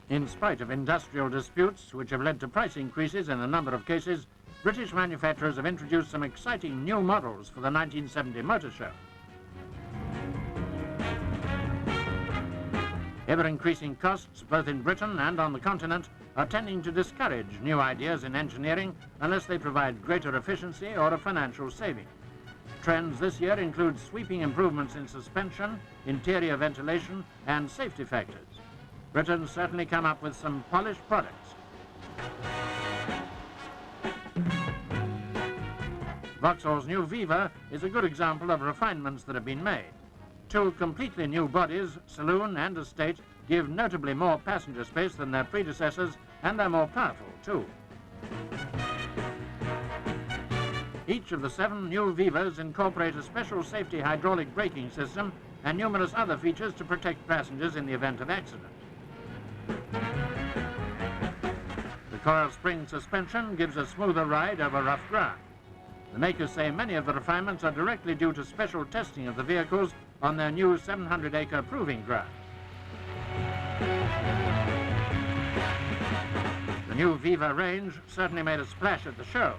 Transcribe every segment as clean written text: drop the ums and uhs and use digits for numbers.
In spite of industrial disputes which have led to price increases in a number of cases, British manufacturers have introduced some exciting new models for the 1970 Motor Show. Ever-increasing costs, both in Britain and on the continent, are tending to discourage new ideas in engineering unless they provide greater efficiency or a financial saving. Trends this year include sweeping improvements in suspension, interior ventilation, and safety factors. Britain's certainly come up with some polished products. Vauxhall's new Viva is a good example of refinements that have been made. Two completely new bodies, saloon and estate, give notably more passenger space than their predecessors, and they're more powerful too. Each of the 7 new Vivas incorporate a special safety hydraulic braking system and numerous other features to protect passengers in the event of accident. The coil spring suspension gives a smoother ride over rough ground. The makers say many of the refinements are directly due to special testing of the vehicles on their new 700-acre proving ground. The new Viva range certainly made a splash at the show,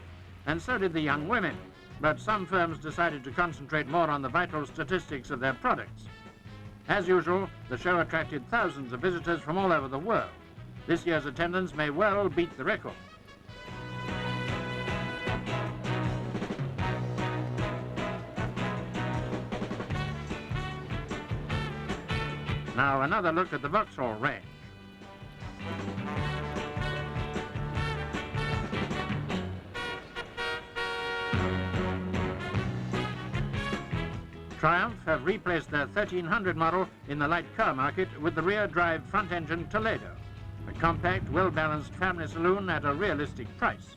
and so did the young women, but some firms decided to concentrate more on the vital statistics of their products. As usual, the show attracted thousands of visitors from all over the world. This year's attendance may well beat the record. Now another look at the Vauxhall range. Triumph have replaced their 1300 model in the light car market with the rear-drive front-engine Toledo, a compact, well-balanced family saloon at a realistic price.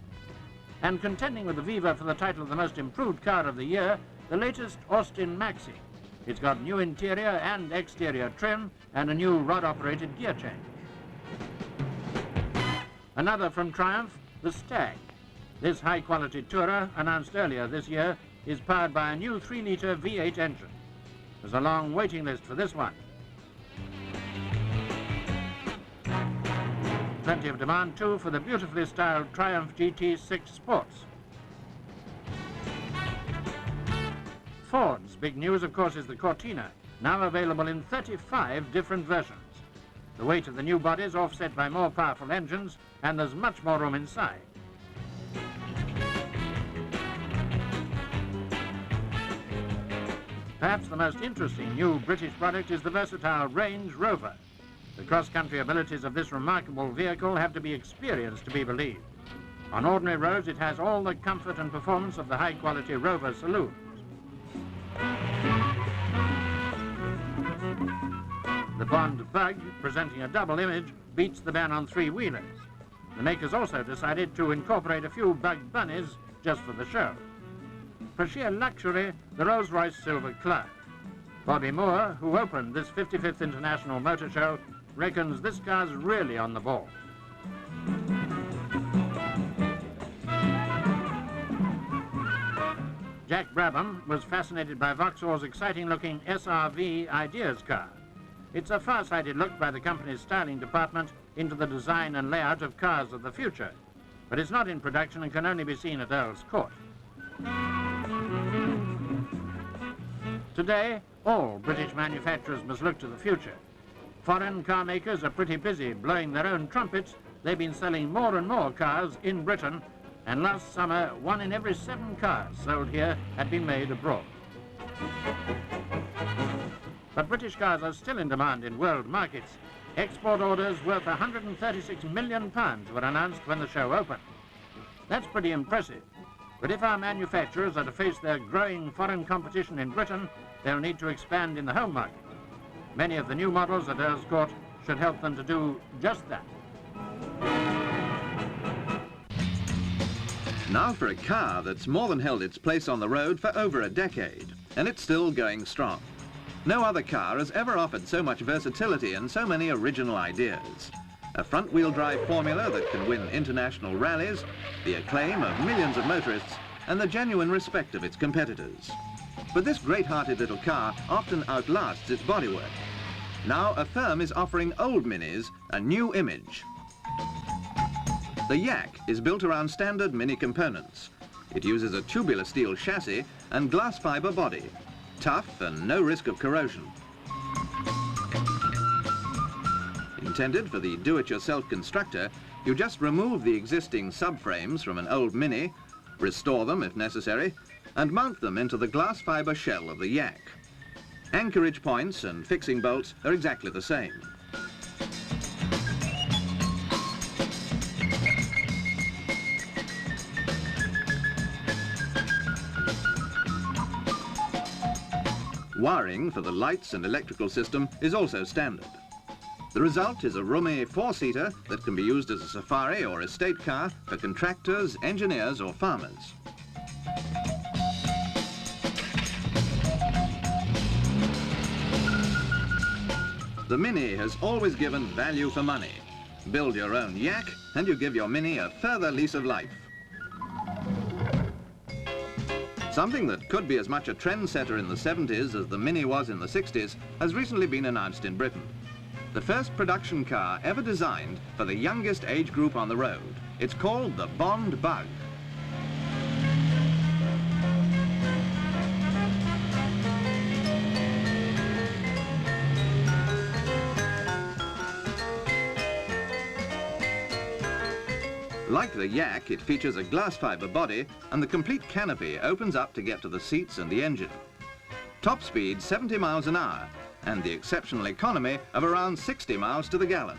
And contending with the Viva for the title of the most improved car of the year, the latest Austin Maxi. It's got new interior and exterior trim and a new rod-operated gear change. Another from Triumph, the Stag. This high-quality tourer, announced earlier this year, is powered by a new 3-litre V8 engine. There's a long waiting list for this one. Plenty of demand, too, for the beautifully styled Triumph GT6 Sports. Ford's big news, of course, is the Cortina, now available in 35 different versions. The weight of the new body is offset by more powerful engines, and there's much more room inside. Perhaps the most interesting new British product is the versatile Range Rover. The cross-country abilities of this remarkable vehicle have to be experienced to be believed. On ordinary roads, it has all the comfort and performance of the high-quality Rover saloons. The Bond Bug, presenting a double image, beats the ban on 3-wheelers. The makers also decided to incorporate a few Bug Bunnies just for the show. For sheer luxury, the Rolls-Royce Silver Cloud. Bobby Moore, who opened this 55th International Motor Show, reckons this car's really on the ball. Jack Brabham was fascinated by Vauxhall's exciting-looking SRV Ideas car. It's a far-sighted look by the company's styling department into the design and layout of cars of the future, but it's not in production and can only be seen at Earl's Court. Today, all British manufacturers must look to the future. Foreign car makers are pretty busy blowing their own trumpets. They've been selling more and more cars in Britain, and last summer, 1 in every 7 cars sold here had been made abroad. But British cars are still in demand in world markets. Export orders worth £136 million were announced when the show opened. That's pretty impressive. But if our manufacturers are to face their growing foreign competition in Britain, they'll need to expand in the home market. Many of the new models at Earl's Court should help them to do just that. Now for a car that's more than held its place on the road for over a decade, and it's still going strong. No other car has ever offered so much versatility and so many original ideas. A front-wheel drive formula that can win international rallies, the acclaim of millions of motorists, and the genuine respect of its competitors. But this great-hearted little car often outlasts its bodywork. Now a firm is offering old Minis a new image. The Yak is built around standard Mini components. It uses a tubular steel chassis and glass fibre body, tough and no risk of corrosion. Intended for the do-it-yourself constructor, you just remove the existing subframes from an old Mini, restore them if necessary, and mount them into the glass fibre shell of the Yak. Anchorage points and fixing bolts are exactly the same. Wiring for the lights and electrical system is also standard. The result is a roomy four-seater that can be used as a safari or estate car for contractors, engineers or farmers. The Mini has always given value for money. Build your own Yak and you give your Mini a further lease of life. Something that could be as much a trendsetter in the 70s as the Mini was in the 60s has recently been announced in Britain. The first production car ever designed for the youngest age group on the road. It's called the Bond Bug. Like the Yak, it features a glass fibre body and the complete canopy opens up to get to the seats and the engine. Top speed 70 miles an hour and the exceptional economy of around 60 miles to the gallon.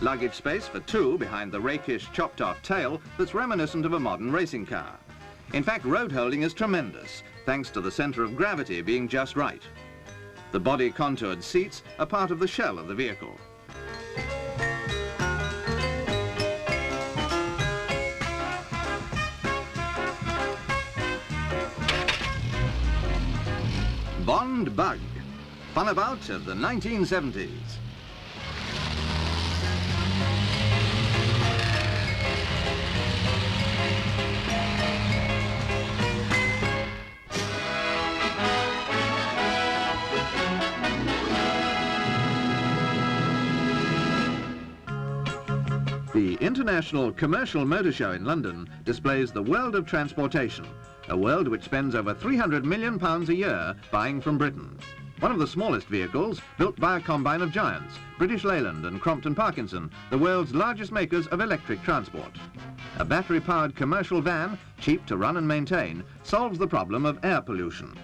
Luggage space for two behind the rakish chopped-off tail that's reminiscent of a modern racing car. In fact, road holding is tremendous, thanks to the centre of gravity being just right. The body-contoured seats are part of the shell of the vehicle. Bond Bug, funabout of the 1970s. The International Commercial Motor Show in London displays the world of transportation, a world which spends over £300 million a year buying from Britain. One of the smallest vehicles, built by a combine of giants, British Leyland and Crompton Parkinson, the world's largest makers of electric transport. A battery-powered commercial van, cheap to run and maintain, solves the problem of air pollution.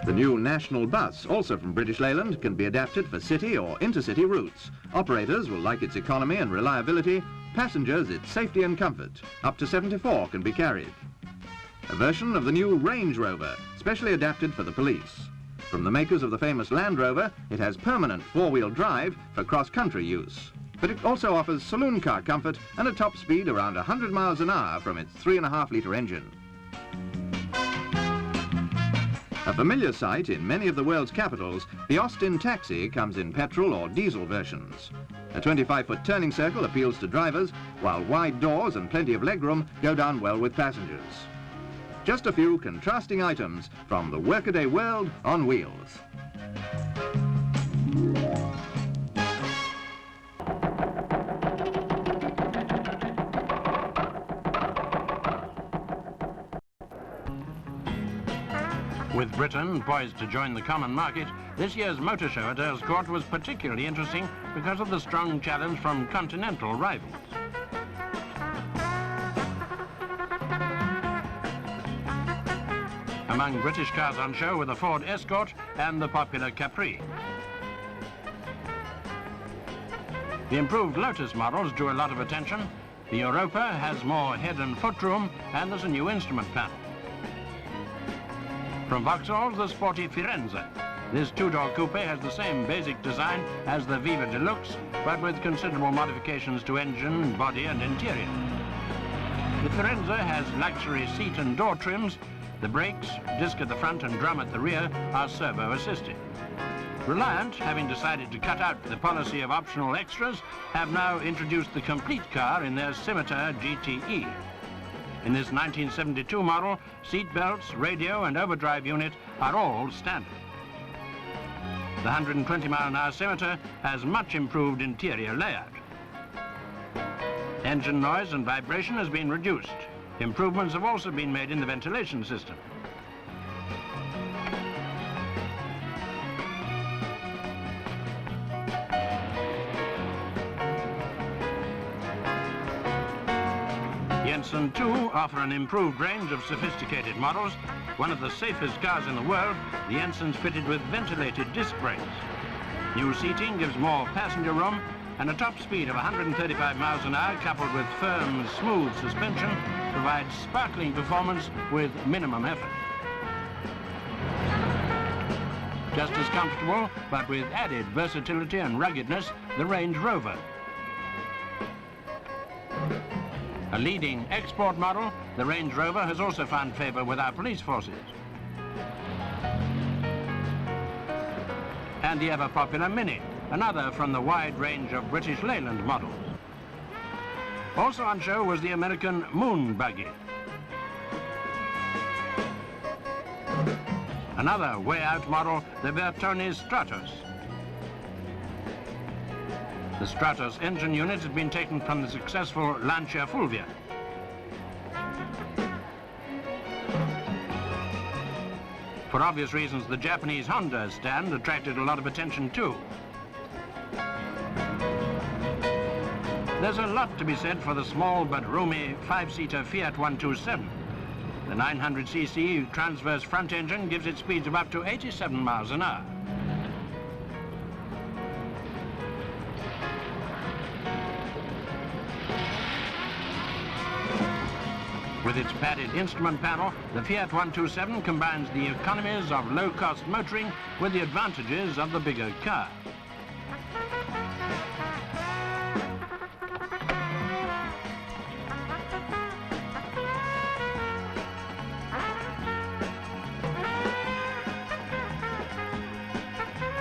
The new national bus, also from British Leyland, can be adapted for city or intercity routes. Operators will like its economy and reliability, passengers its safety and comfort. Up to 74 can be carried. A version of the new Range Rover, specially adapted for the police. From the makers of the famous Land Rover, it has permanent four-wheel drive for cross-country use. But it also offers saloon car comfort and a top speed around 100 miles an hour from its 3.5-litre engine. A familiar sight in many of the world's capitals, the Austin Taxi comes in petrol or diesel versions. A 25-foot turning circle appeals to drivers, while wide doors and plenty of legroom go down well with passengers. Just a few contrasting items from the workaday world on wheels. With Britain poised to join the common market, this year's motor show at Earl's Court was particularly interesting because of the strong challenge from continental rivals. Among British cars on show were the Ford Escort and the popular Prix. The improved Lotus models drew a lot of attention. The Europa has more head and foot room and there's a new instrument panel. From Vauxhall, the sporty Firenze. This two-door coupe has the same basic design as the Viva Deluxe, but with considerable modifications to engine, body and interior. The Firenze has luxury seat and door trims. The brakes, disc at the front and drum at the rear are servo-assisted. Reliant, having decided to cut out the policy of optional extras, have now introduced the complete car in their Scimitar GTE. In this 1972 model, seat belts, radio and overdrive unit are all standard. The 120-mile-an-hour Scimitar has much improved interior layout. Engine noise and vibration has been reduced. Improvements have also been made in the ventilation system. Jensen too offer an improved range of sophisticated models. One of the safest cars in the world, the Jensen's fitted with ventilated disc brakes. New seating gives more passenger room, and a top speed of 135 miles an hour coupled with firm, smooth suspension provides sparkling performance with minimum effort. Just as comfortable, but with added versatility and ruggedness, the Range Rover. A leading export model, the Range Rover has also found favour with our police forces. And the ever-popular Mini, another from the wide range of British Leyland models. Also on show was the American Moon Buggy. Another way-out model, the Bertone Stratos. The Stratos engine unit had been taken from the successful Lancia Fulvia. For obvious reasons, the Japanese Honda stand attracted a lot of attention too. There's a lot to be said for the small but roomy 5-seater Fiat 127. The 900cc transverse front engine gives it speeds of up to 87 miles an hour. With its padded instrument panel, the Fiat 127 combines the economies of low-cost motoring with the advantages of the bigger car.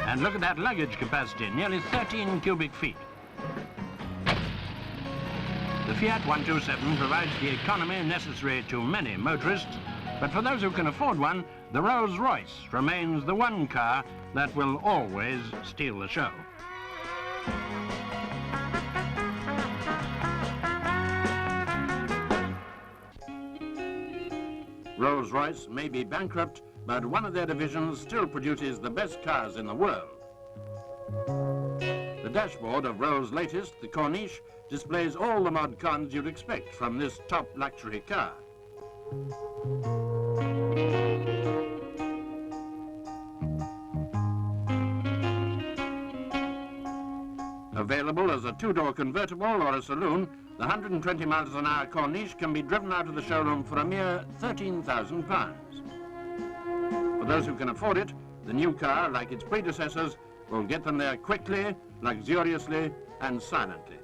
And look at that luggage capacity, nearly 13 cubic feet. The Fiat 127 provides the economy necessary to many motorists, but for those who can afford one, the Rolls-Royce remains the one car that will always steal the show. Rolls-Royce may be bankrupt, but one of their divisions still produces the best cars in the world. The dashboard of Rolls' latest, the Corniche, displays all the mod cons you'd expect from this top luxury car. Available as a two-door convertible or a saloon, the 120 miles an hour Corniche can be driven out of the showroom for a mere £13,000. For those who can afford it, the new car, like its predecessors, will get them there quickly, luxuriously, and silently.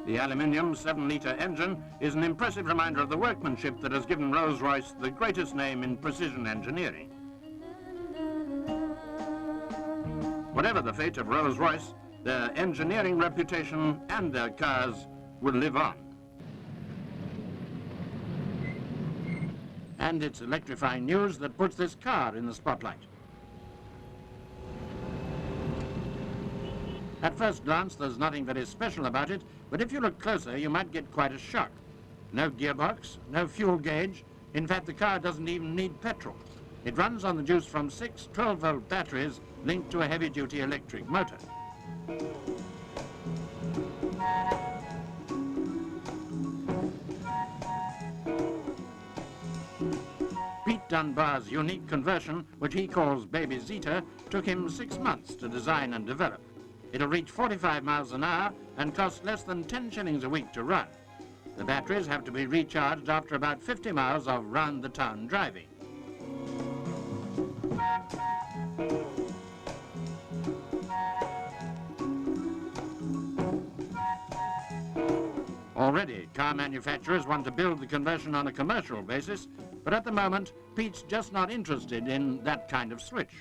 The aluminium 7-litre engine is an impressive reminder of the workmanship that has given Rolls-Royce the greatest name in precision engineering. Whatever the fate of Rolls-Royce, their engineering reputation and their cars will live on. And it's electrifying news that puts this car in the spotlight. At first glance, there's nothing very special about it, but if you look closer, you might get quite a shock. No gearbox, no fuel gauge. In fact, the car doesn't even need petrol. It runs on the juice from 6 12-volt batteries linked to a heavy-duty electric motor. Pete Dunbar's unique conversion, which he calls Baby Zeta, took him 6 months to design and develop. It'll reach 45 miles an hour and cost less than 10 shillings a week to run. The batteries have to be recharged after about 50 miles of round-the-town driving. Already, car manufacturers want to build the conversion on a commercial basis, but at the moment, Pete's just not interested in that kind of switch.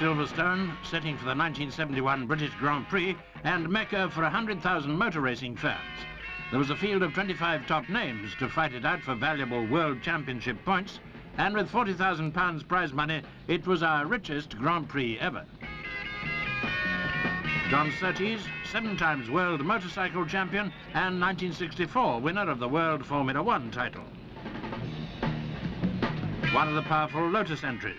Silverstone, setting for the 1971 British Grand Prix and Mecca for 100,000 motor racing fans. There was a field of 25 top names to fight it out for valuable World Championship points, and with £40,000 prize money, it was our richest Grand Prix ever. John Surtees, 7 times world motorcycle champion and 1964 winner of the World Formula One title. One of the powerful Lotus entries.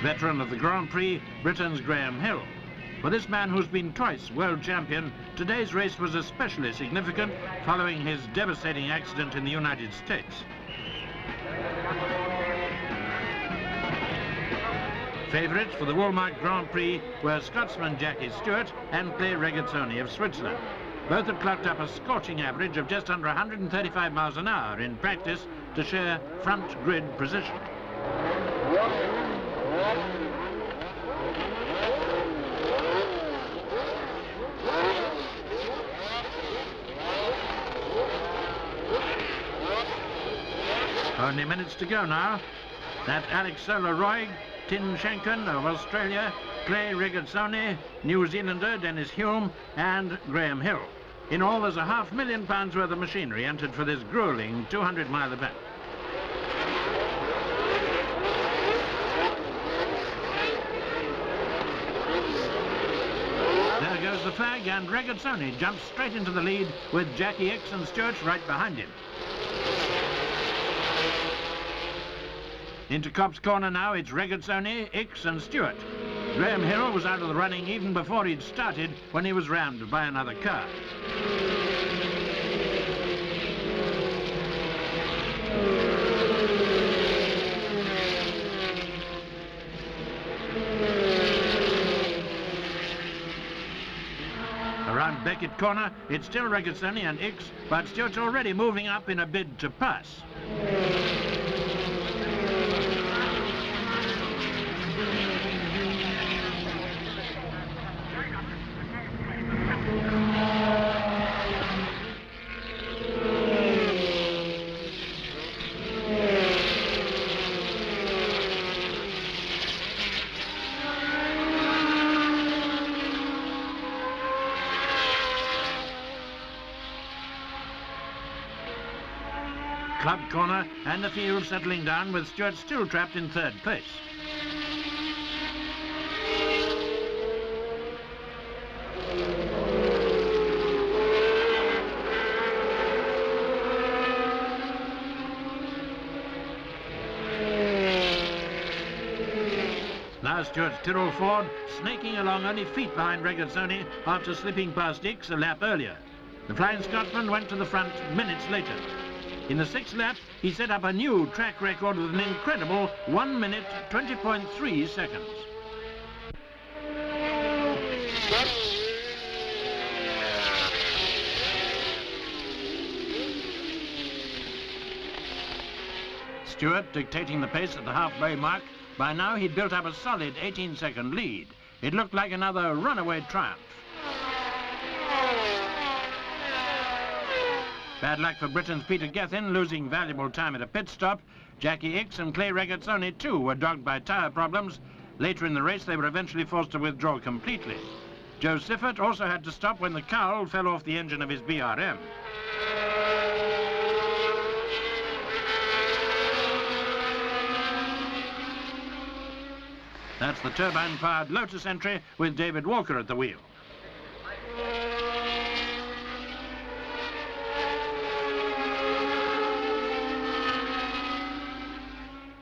Veteran of the Grand Prix, Britain's Graham Hill. For this man who's been twice world champion, today's race was especially significant following his devastating accident in the United States. Favourites for the Woolmark Grand Prix were Scotsman Jackie Stewart and Clay Regazzoni of Switzerland. Both had clocked up a scorching average of just under 135 miles an hour in practice to share front grid position. Only minutes to go now. That's Alex Solar-Roig, Tin Shanken of Australia, Clay Regazzoni, New Zealander Dennis Hume, and Graham Hill. In all, there's £500,000 worth of machinery entered for this grueling 200-mile event. There goes the flag, and Regazzoni jumps straight into the lead with Jackie Ickx and Stewart right behind him. Into Copse Corner now, it's Regazzoni, Ickx and Stewart. Graham Hill was out of the running even before he'd started when he was rammed by another car. Around Beckett Corner, it's still Regazzoni and Ickx, but Stewart's already moving up in a bid to pass. Club Corner and the field settling down with Stewart still trapped in third place. Now Stewart's Tyrrell Ford snaking along only feet behind Regazzoni after slipping past Ickx a lap earlier. The Flying Scotsman went to the front minutes later. In the 6th lap, he set up a new track record with an incredible 1 minute 20.3 seconds. Stewart dictating the pace at the halfway mark. By now, he'd built up a solid 18-second lead. It looked like another runaway triumph. Bad luck for Britain's Peter Gethin, losing valuable time at a pit stop. Jackie Ickx and Clay Regazzoni, too, were dogged by tyre problems. Later in the race, they were eventually forced to withdraw completely. Joe Siffert also had to stop when the cowl fell off the engine of his BRM. That's the turbine-powered Lotus entry with David Walker at the wheel.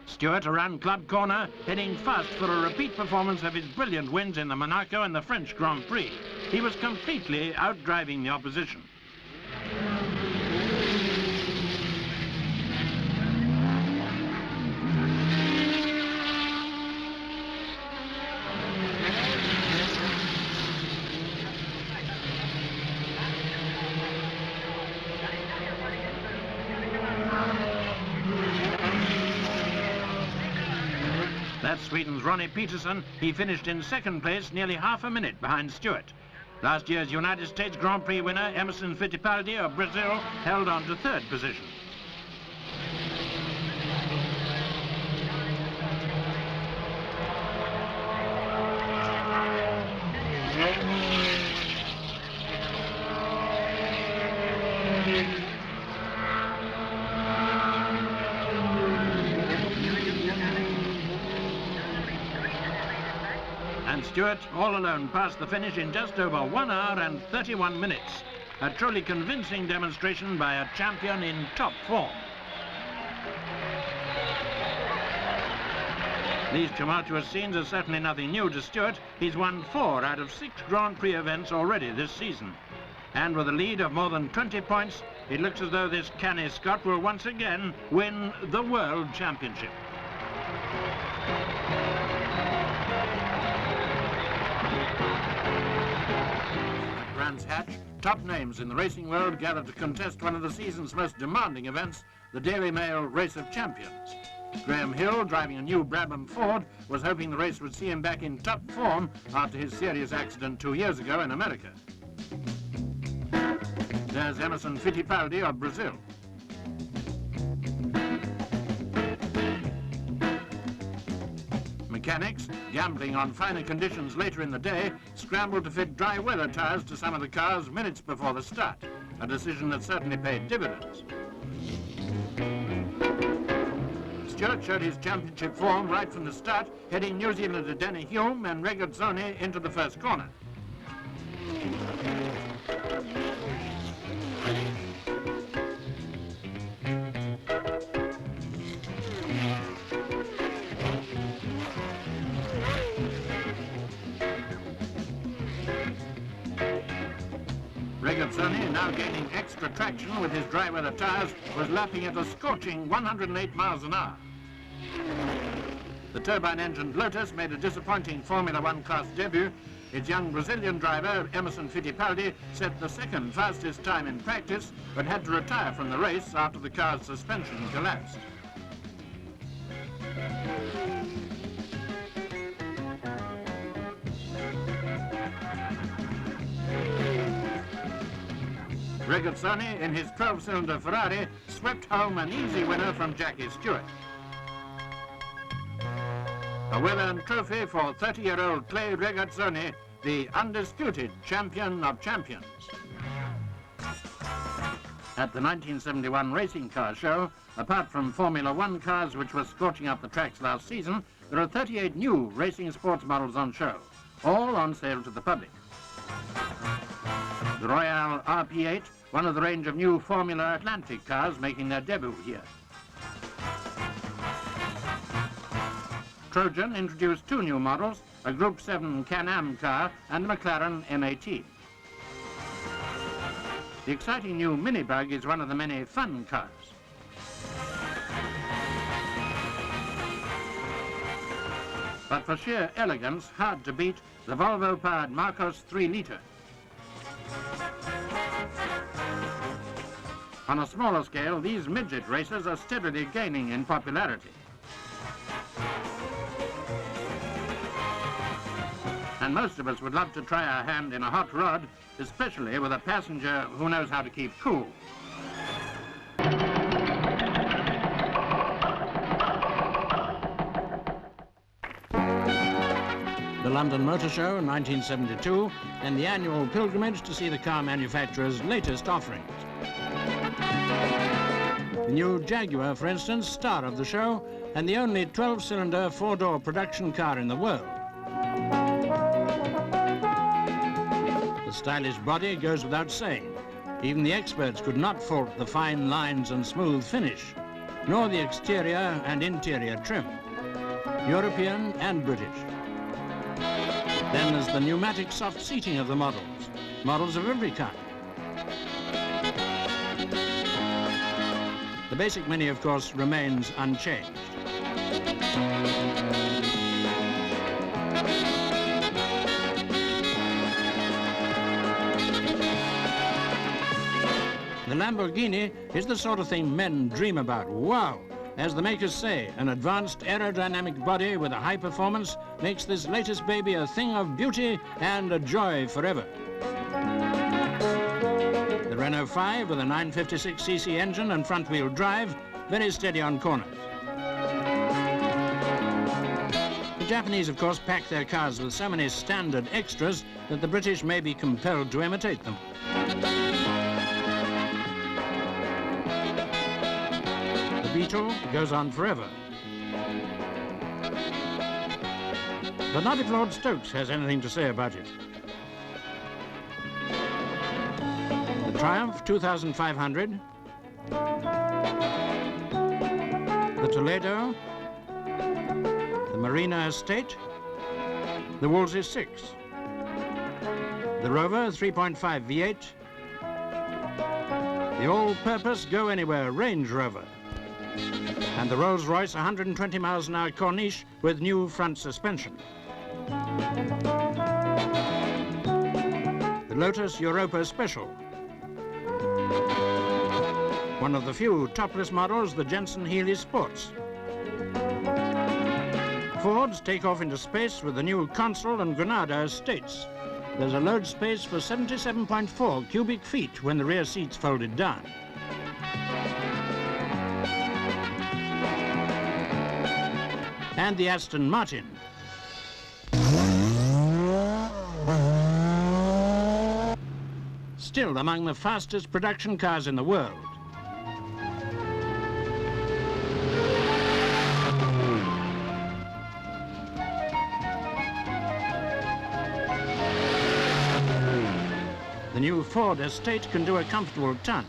Stewart around Club Corner, heading fast for a repeat performance of his brilliant wins in the Monaco and the French Grand Prix. He was completely outdriving the opposition. That's Sweden's Ronnie Peterson. He finished in 2nd place, nearly half a minute behind Stewart. Last year's United States Grand Prix winner, Emerson Fittipaldi of Brazil, held on to third position. And Stewart, all alone, passed the finish in just over 1 hour and 31 minutes. A truly convincing demonstration by a champion in top form. These tumultuous scenes are certainly nothing new to Stewart. He's won 4 out of 6 Grand Prix events already this season. And with a lead of more than 20 points, it looks as though this canny Scot will once again win the World Championship. At Brands Hatch, top names in the racing world gathered to contest one of the season's most demanding events, the Daily Mail Race of Champions. Graham Hill, driving a new Brabham Ford, was hoping the race would see him back in top form after his serious accident 2 years ago in America. There's Emerson Fittipaldi of Brazil. Mechanics, gambling on finer conditions later in the day, scrambled to fit dry weather tyres to some of the cars minutes before the start, a decision that certainly paid dividends. Stewart showed his championship form right from the start, heading New Zealander Danny Hume and Regazzoni into the first corner. Regazzoni, now gaining extra traction with his dry weather tyres, was lapping at a scorching 108 miles an hour. The turbine-engined Lotus made a disappointing Formula One class debut. Its young Brazilian driver, Emerson Fittipaldi, set the second fastest time in practice, but had to retire from the race after the car's suspension collapsed. Regazzoni, in his 12-cylinder Ferrari, swept home an easy winner from Jackie Stewart. A well-earned trophy for 30-year-old Clay Regazzoni, the undisputed champion of champions. At the 1971 Racing Car Show, apart from Formula One cars which were scorching up the tracks last season, there are 38 new racing sports models on show, all on sale to the public. The Royale RP8, one of the range of new Formula Atlantic cars making their debut here. Trojan introduced 2 new models, a Group 7 Can-Am car and a McLaren M18. The exciting new Minibug is one of the many fun cars. But for sheer elegance, hard to beat, the Volvo-powered Marcos 3-litre. On a smaller scale, these midget racers are steadily gaining in popularity. And most of us would love to try our hand in a hot rod, especially with a passenger who knows how to keep cool. The London Motor Show in 1972 and the annual pilgrimage to see the car manufacturer's latest offerings. The new Jaguar, for instance, star of the show, and the only 12-cylinder, 4-door production car in the world. The stylish body goes without saying. Even the experts could not fault the fine lines and smooth finish, nor the exterior and interior trim, European and British. Then there's the pneumatic soft seating of the models of every kind. The basic menu, of course, remains unchanged. The Lamborghini is the sort of thing men dream about. Wow! As the makers say, an advanced aerodynamic body with a high performance makes this latest baby a thing of beauty and a joy forever. Renault 5 with a 956cc engine and front-wheel drive, very steady on corners. The Japanese, of course, pack their cars with so many standard extras that the British may be compelled to imitate them. The Beetle goes on forever. But not if Lord Stokes has anything to say about it. The Triumph 2500, the Toledo, the Marina Estate, the Wolseley 6, the Rover 3.5 V8, the all-purpose go-anywhere Range Rover, and the Rolls-Royce 120 miles an hour Corniche with new front suspension. The Lotus Europa Special, one of the few topless models, the Jensen Healey Sports. Fords take off into space with the new Consul and Granada Estates. There's a load space for 77.4 cubic feet when the rear seat's folded down. And the Aston Martin. Still among the fastest production cars in the world. The new Ford Estate can do a comfortable ton.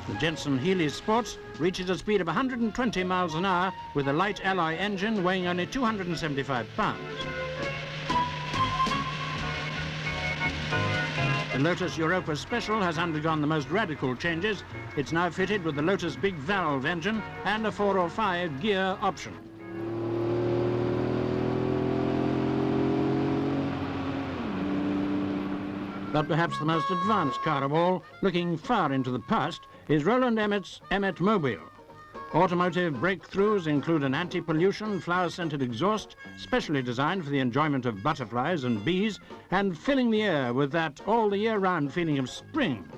The Jensen Healey Sports reaches a speed of 120 miles an hour with a light alloy engine weighing only 275 pounds. The Lotus Europa Special has undergone the most radical changes. It's now fitted with the Lotus Big Valve engine and a 4 or 5 gear option. But perhaps the most advanced car of all, looking far into the past, is Roland Emmett's Emmett Mobile. Automotive breakthroughs include an anti-pollution, flower-scented exhaust, specially designed for the enjoyment of butterflies and bees, and filling the air with that all-the-year-round feeling of spring.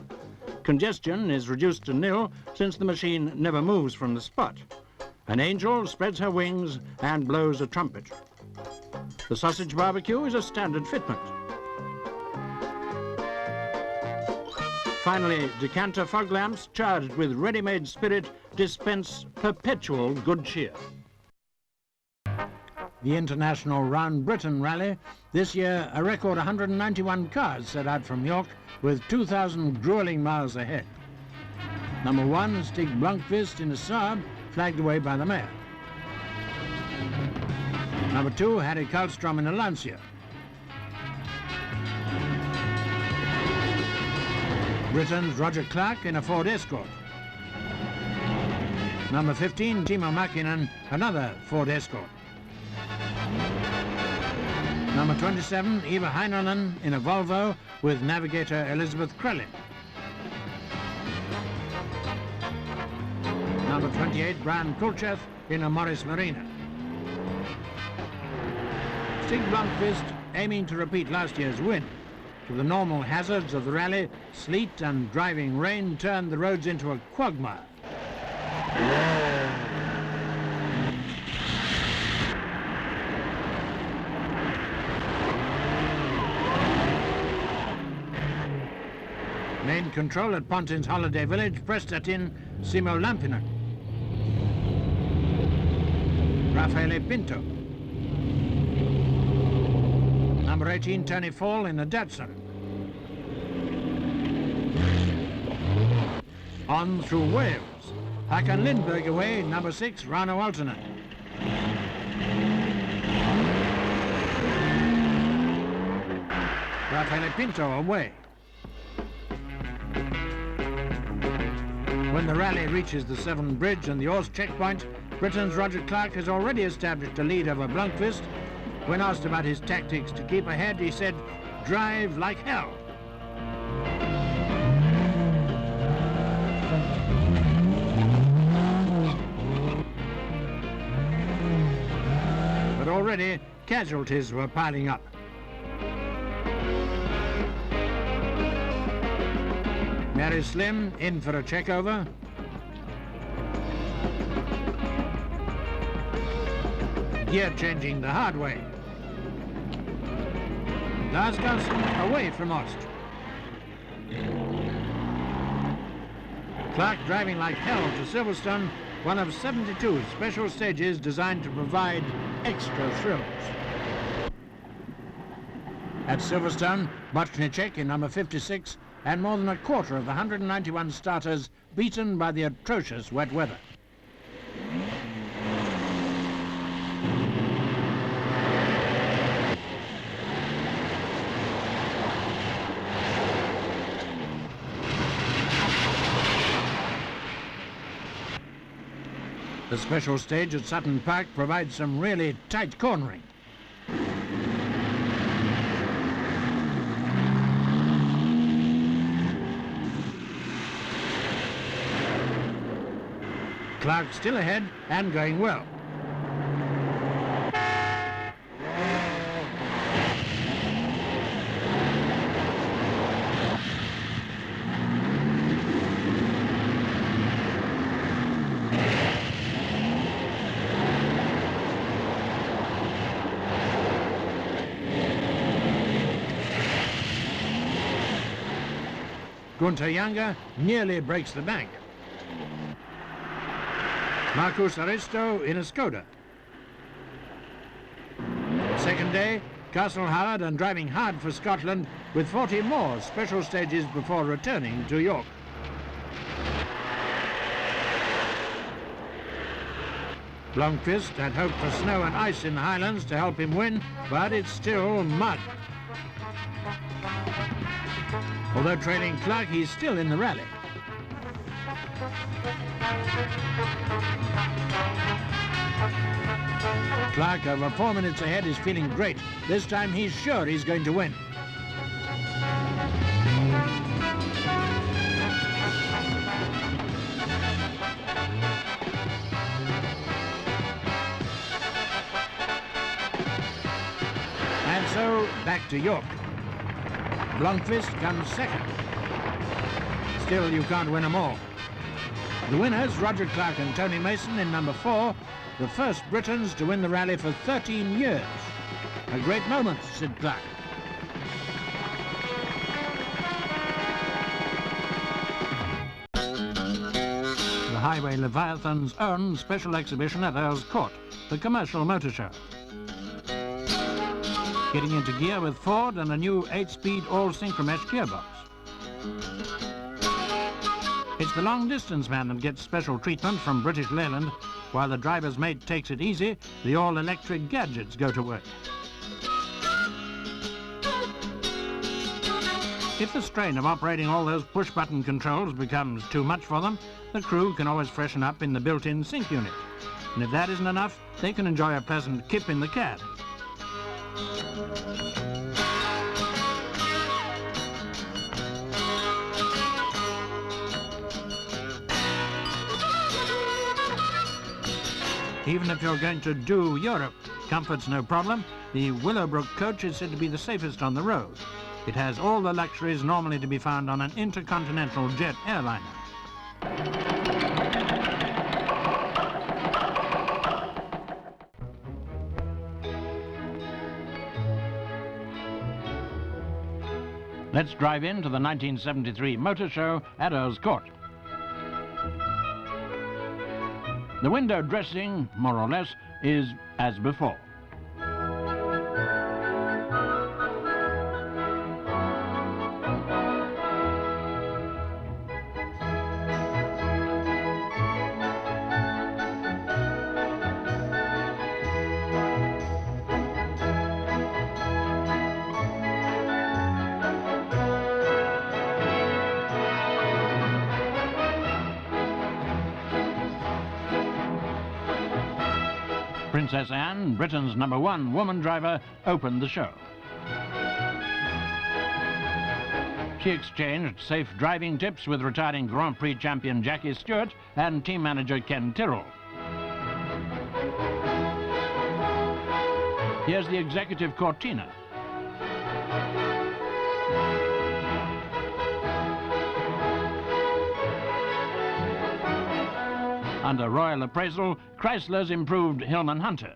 Congestion is reduced to nil since the machine never moves from the spot. An angel spreads her wings and blows a trumpet. The sausage barbecue is a standard fitment. Finally, decanter fog lamps charged with ready-made spirit dispense perpetual good cheer. The International Round Britain Rally, this year a record 191 cars set out from York with 2,000 grueling miles ahead. Number 1, Stig Blomqvist in a Saab, flagged away by the mayor. Number 2, Harry Karlstrom in a Lancia. Britain's Roger Clark in a Ford Escort. Number 15, Timo Mäkinen, another Ford Escort. Number 27, Eva Heinonen in a Volvo with navigator Elizabeth Krellin. Number 28, Brian Kulcheth in a Morris Marina. Stig Blomqvist aiming to repeat last year's win. To the normal hazards of the rally, sleet and driving rain turned the roads into a quagmire. Main control at Pontin's holiday village pressed that in Simo Lampinen. Raffaele Pinto. Number 18, Tony Fall in a Datsun. On through Wales. Hakan Lindberg away, number 6, Rano Altonen. Raffaele Pinto away. When the rally reaches the Severn Bridge and the Ors checkpoint, Britain's Roger Clark has already established a lead over Blomqvist. When asked about his tactics to keep ahead, he said, "Drive like hell." already casualties were piling up. Mary Slim in for a check-over. Gear changing the hard way. Lars Garson away from Ost. Clark driving like hell to Silverstone, one of 72 special stages designed to provide extra thrills. At Silverstone, Bochnicek in number 56 and more than a quarter of the 191 starters beaten by the atrocious wet weather. The special stage at Sutton Park provides some really tight cornering. Clark still ahead and going well. Gunther Younger nearly breaks the bank. Marcus Aristo in a Skoda. Second day, Castle Howard and driving hard for Scotland with 40 more special stages before returning to York. Blomqvist had hoped for snow and ice in the Highlands to help him win, but it's still mud. Although trailing Clark, he's still in the rally. Clark, over 4 minutes ahead, is feeling great. This time he's sure he's going to win. And so, back to York. Blomqvist comes second. Still, you can't win them all. The winners, Roger Clark and Tony Mason in number 4, the first Britons to win the rally for 13 years. A great moment, said Clark. The Highway Leviathan's own special exhibition at Earl's Court, the commercial motor show. Getting into gear with Ford and a new 8-speed all-synchromesh gearbox. It's the long-distance man that gets special treatment from British Leyland. While the driver's mate takes it easy, the all-electric gadgets go to work. If the strain of operating all those push-button controls becomes too much for them, the crew can always freshen up in the built-in sync unit. And if that isn't enough, they can enjoy a pleasant kip in the cab. Even if you're going to do Europe, comfort's no problem. The Willowbrook coach is said to be the safest on the road. It has all the luxuries normally to be found on an intercontinental jet airliner. Let's drive into the 1973 Motor Show at Earl's Court. The window dressing, more or less, is as before. Princess Anne, Britain's #1 woman driver, opened the show. She exchanged safe driving tips with retiring Grand Prix champion Jackie Stewart and team manager Ken Tyrrell. Here's the executive Cortina. Under royal appraisal, Chrysler's improved Hillman Hunter.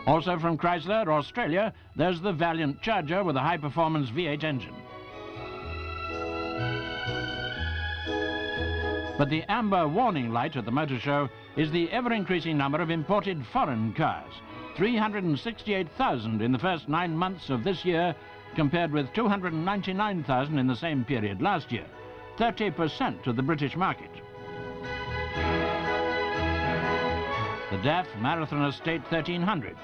Also from Chrysler, Australia, there's the Valiant Charger with a high-performance V8 engine. But the amber warning light at the motor show is the ever-increasing number of imported foreign cars. 368,000 in the first 9 months of this year, compared with 299,000 in the same period last year, 30% of the British market. The DAF Marathon Estate 1300.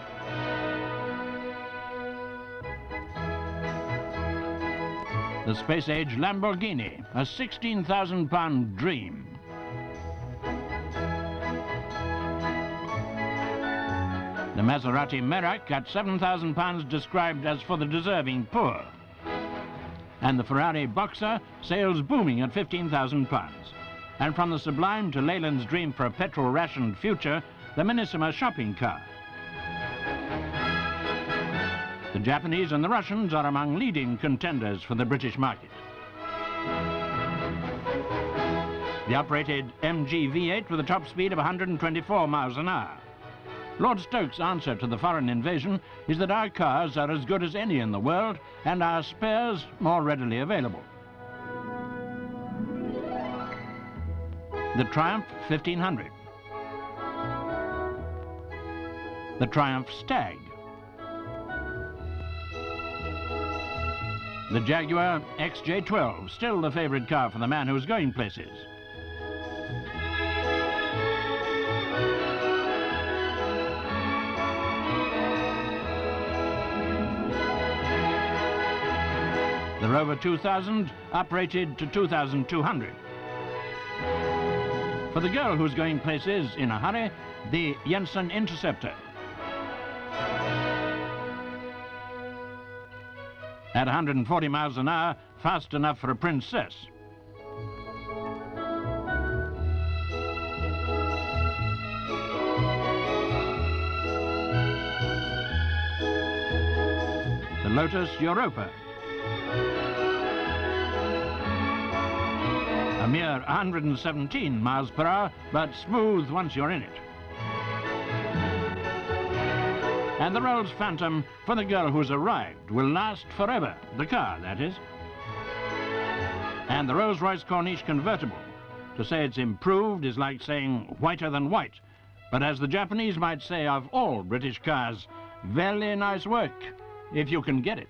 The space-age Lamborghini, a 16,000-pound dream. The Maserati Merak at 7,000 pounds, described as for the deserving poor. And the Ferrari Boxer sails booming at 15,000 pounds. And from the sublime to Leyland's dream for a petrol-rationed future, the Minissima shopping car. The Japanese and the Russians are among leading contenders for the British market. The uprated MG V8 with a top speed of 124 miles an hour. Lord Stokes' answer to the foreign invasion is that our cars are as good as any in the world and our spares more readily available. The Triumph 1500. The Triumph Stag. The Jaguar XJ12, still the favorite car for the man who's going places. The Rover 2000, uprated to 2,200. For the girl who's going places in a hurry, the Jensen Interceptor. At 140 miles an hour, fast enough for a princess. The Lotus Europa. A mere 117 miles per hour, but smooth once you're in it. And the Rolls Phantom, for the girl who's arrived, will last forever. The car, that is. And the Rolls-Royce Corniche convertible. To say it's improved is like saying whiter than white. But as the Japanese might say of all British cars, very nice work, if you can get it.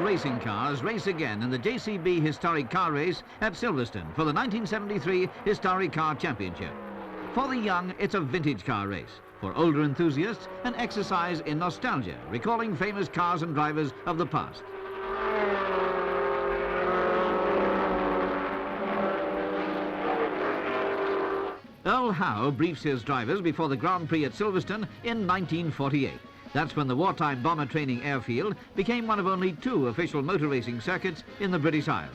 Racing cars race again in the JCB Historic Car Race at Silverstone for the 1973 Historic Car Championship. For the young, it's a vintage car race. For older enthusiasts, an exercise in nostalgia, recalling famous cars and drivers of the past. Earl Howe briefs his drivers before the Grand Prix at Silverstone in 1948. That's when the wartime bomber training airfield became one of only 2 official motor racing circuits in the British Isles.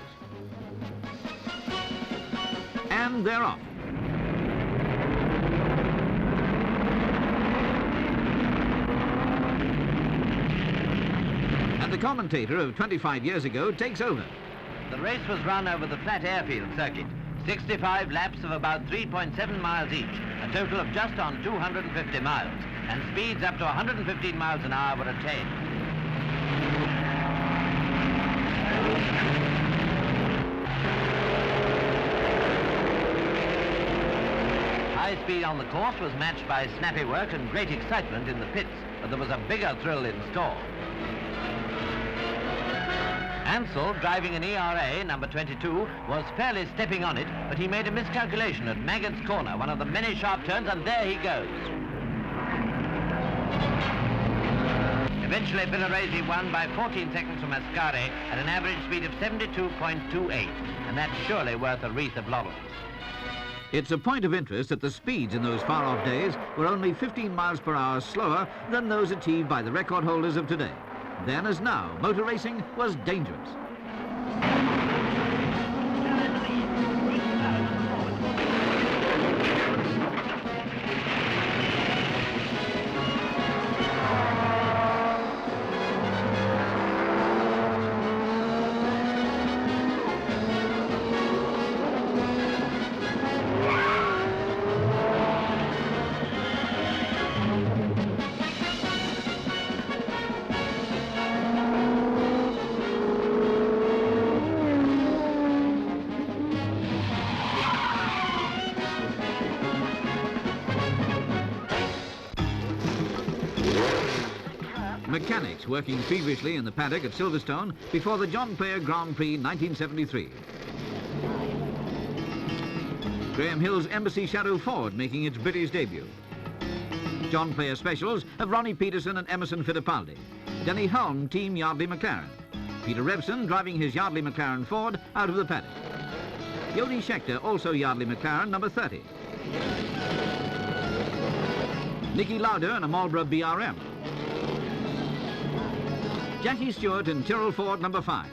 And they're off. And the commentator of 25 years ago takes over. The race was run over the flat airfield circuit. 65 laps of about 3.7 miles each, a total of just on 250 miles, and speeds up to 115 miles an hour were attained. High speed on the course was matched by snappy work and great excitement in the pits, but there was a bigger thrill in store. Ansel, driving an ERA, number 22, was fairly stepping on it, but he made a miscalculation at Maggott's Corner, one of the many sharp turns, and there he goes. Eventually, Villaresi won by 14 seconds from Ascari at an average speed of 72.28, and that's surely worth a wreath of laurels. It's a point of interest that the speeds in those far-off days were only 15 miles per hour slower than those achieved by the record holders of today. Then as now, motor racing was dangerous. Mechanics working feverishly in the paddock at Silverstone before the John Player Grand Prix 1973. Graham Hill's Embassy Shadow Ford making its British debut. John Player specials of Ronnie Peterson and Emerson Fittipaldi. Denny Hulme, Team Yardley McLaren. Peter Revson driving his Yardley McLaren Ford out of the paddock. Jody Scheckter, also Yardley McLaren, number 30. Nicky Lauda and a Marlboro BRM. Jackie Stewart and Tyrrell Ford, number 5.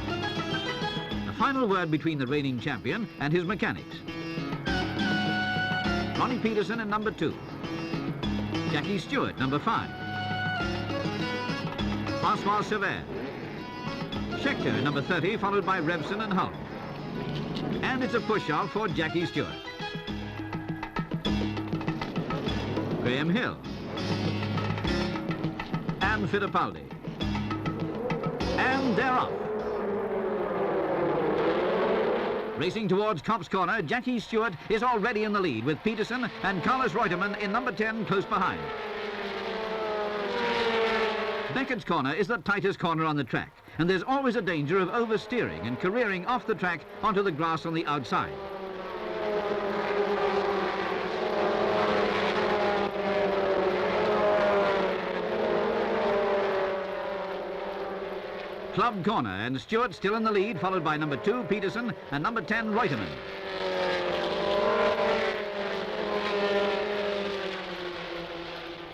A final word between the reigning champion and his mechanics. Ronnie Peterson in number 2. Jackie Stewart, number 5. Francois Sever. Scheckter in number 30, followed by Revson and Hulme. And it's a push-off for Jackie Stewart. Graham Hill. And Fittipaldi. And they're off. Racing towards Copse Corner, Jackie Stewart is already in the lead with Peterson and Carlos Reutemann in number 10 close behind. Beckett's Corner is the tightest corner on the track, and there's always a danger of oversteering and careering off the track onto the grass on the outside. Club Corner, and Stewart still in the lead, followed by number 2, Peterson, and number 10, Reutemann.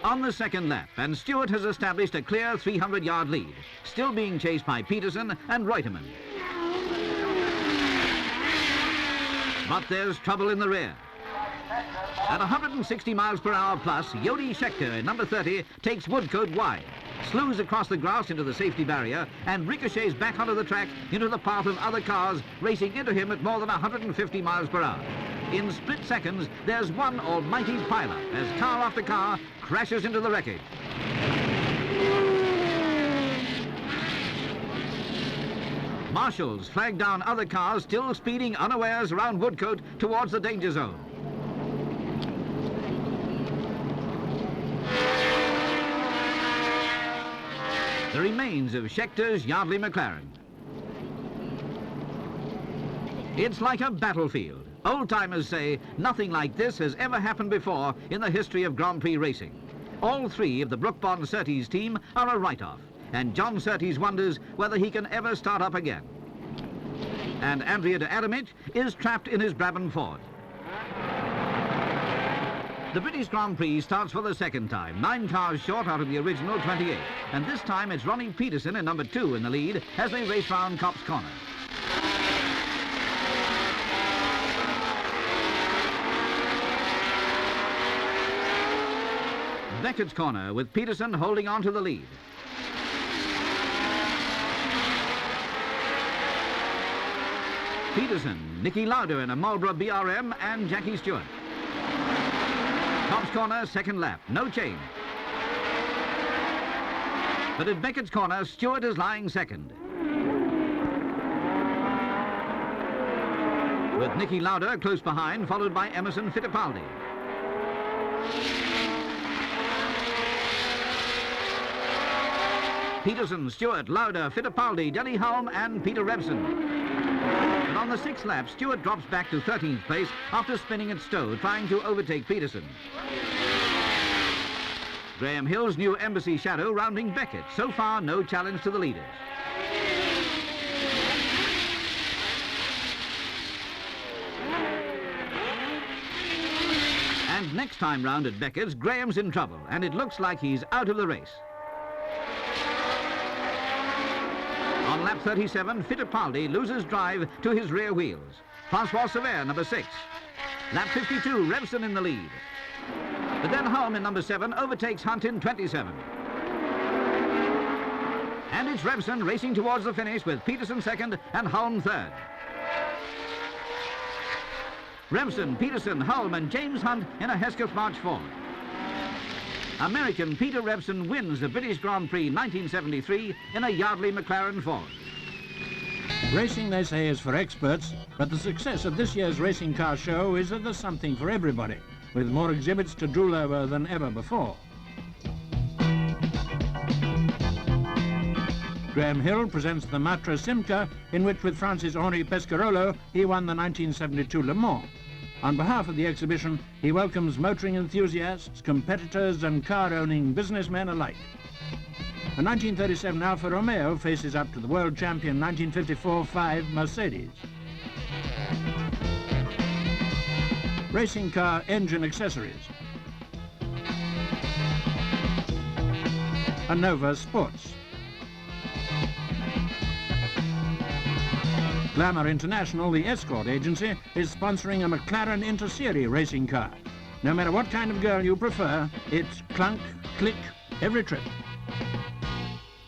On the second lap, and Stewart has established a clear 300-yard lead, still being chased by Peterson and Reutemann. But there's trouble in the rear. At 160 miles per hour plus, Jody Scheckter, number 30, takes Woodcote wide, slews across the grass into the safety barrier, and ricochets back onto the track into the path of other cars racing into him at more than 150 miles per hour. In split seconds, there's one almighty pile-up as car after car crashes into the wreckage. Marshals flag down other cars still speeding unawares around Woodcote towards the danger zone. The remains of Scheckter's Yardley McLaren. It's like a battlefield. Old-timers say nothing like this has ever happened before in the history of Grand Prix racing. All 3 of the Brook Bond Surtees team are a write-off, and John Surtees wonders whether he can ever start up again. And Andrea de Adamich is trapped in his Brabham Ford. The British Grand Prix starts for the second time, 9 cars short out of the original 28. And this time it's Ronnie Peterson in number 2 in the lead as they race round Copse Corner. Beckett's Corner with Peterson holding on to the lead. Peterson, Nicky Lauda in a Marlboro BRM, and Jackie Stewart. Copse Corner, second lap, no change. But at Beckett's Corner, Stewart is lying second. With Nicky Lauda close behind, followed by Emerson Fittipaldi. Peterson, Stewart, Lauda, Fittipaldi, Denny Hulme, and Peter Revson. But on the 6th lap, Stewart drops back to 13th place after spinning at Stowe, trying to overtake Peterson. Graham Hill's new Embassy Shadow rounding Beckett. So far, no challenge to the leaders. And next time round at Beckett's, Graham's in trouble, and it looks like he's out of the race. On lap 37, Fittipaldi loses drive to his rear wheels. Francois Sever, number 6. Lap 52, Revson in the lead. But then Holm in number 7 overtakes Hunt in 27. And it's Revson racing towards the finish with Peterson second and Holm third. Revson, Peterson, Holm and James Hunt in a Hesketh march forward. American Peter Revson wins the British Grand Prix 1973 in a Yardley McLaren Ford. Racing, they say, is for experts, but the success of this year's racing car show is that there's something for everybody, with more exhibits to drool over than ever before. Graham Hill presents the Matra Simca, in which with Francis-Henri Pescarolo he won the 1972 Le Mans. On behalf of the exhibition, he welcomes motoring enthusiasts, competitors and car-owning businessmen alike. A 1937 Alfa Romeo faces up to the world champion 1954-5 Mercedes. Racing car engine accessories. A Nova Sports. Glamour International, the escort agency, is sponsoring a McLaren Interserie racing car. No matter what kind of girl you prefer, it's clunk, click, every trip.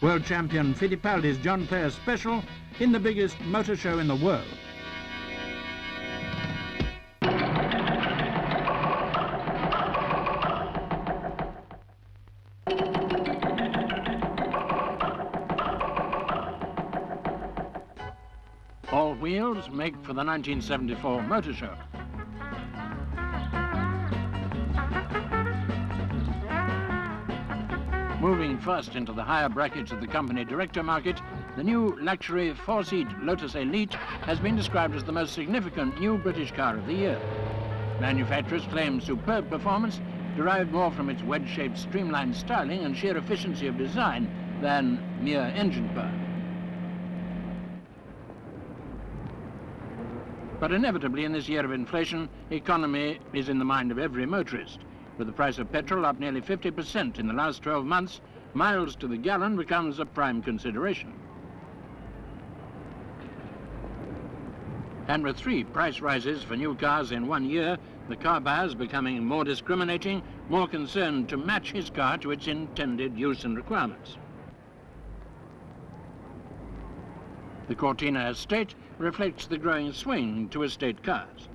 World champion Fittipaldi's John Player Special in the biggest motor show in the world. All wheels make for the 1974 Motor Show. Moving first into the higher brackets of the company director market, the new luxury four-seat Lotus Elite has been described as the most significant new British car of the year. Manufacturers claim superb performance derived more from its wedge-shaped streamlined styling and sheer efficiency of design than mere engine power. But inevitably, in this year of inflation, economy is in the mind of every motorist. With the price of petrol up nearly 50% in the last 12 months, miles to the gallon becomes a prime consideration. And with 3 price rises for new cars in 1 year, the car buyer's becoming more discriminating, more concerned to match his car to its intended use and requirements. The Cortina estate reflects the growing swing to estate cars.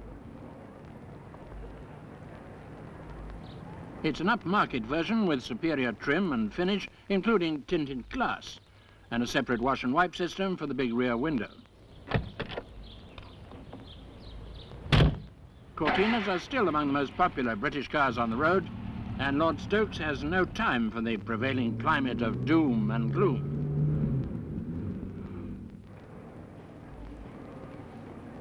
It's an upmarket version with superior trim and finish, including tinted glass, and a separate wash and wipe system for the big rear window. Cortinas are still among the most popular British cars on the road, and Lord Stokes has no time for the prevailing climate of doom and gloom.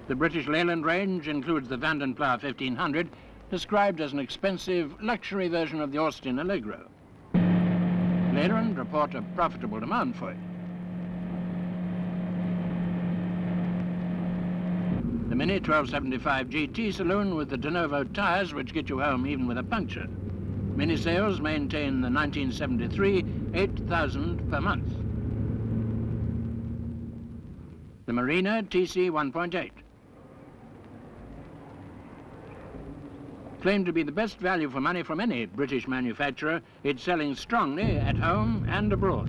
The British Leyland range includes the Vanden Plough 1500, described as an expensive luxury version of the Austin Allegro. Leyland report a profitable demand for it. The Mini 1275 GT saloon with the de novo tyres which get you home even with a puncture. Mini sales maintain the 1973 8,000 per month. The Marina TC 1.8. Claimed to be the best value for money from any British manufacturer, it's selling strongly at home and abroad.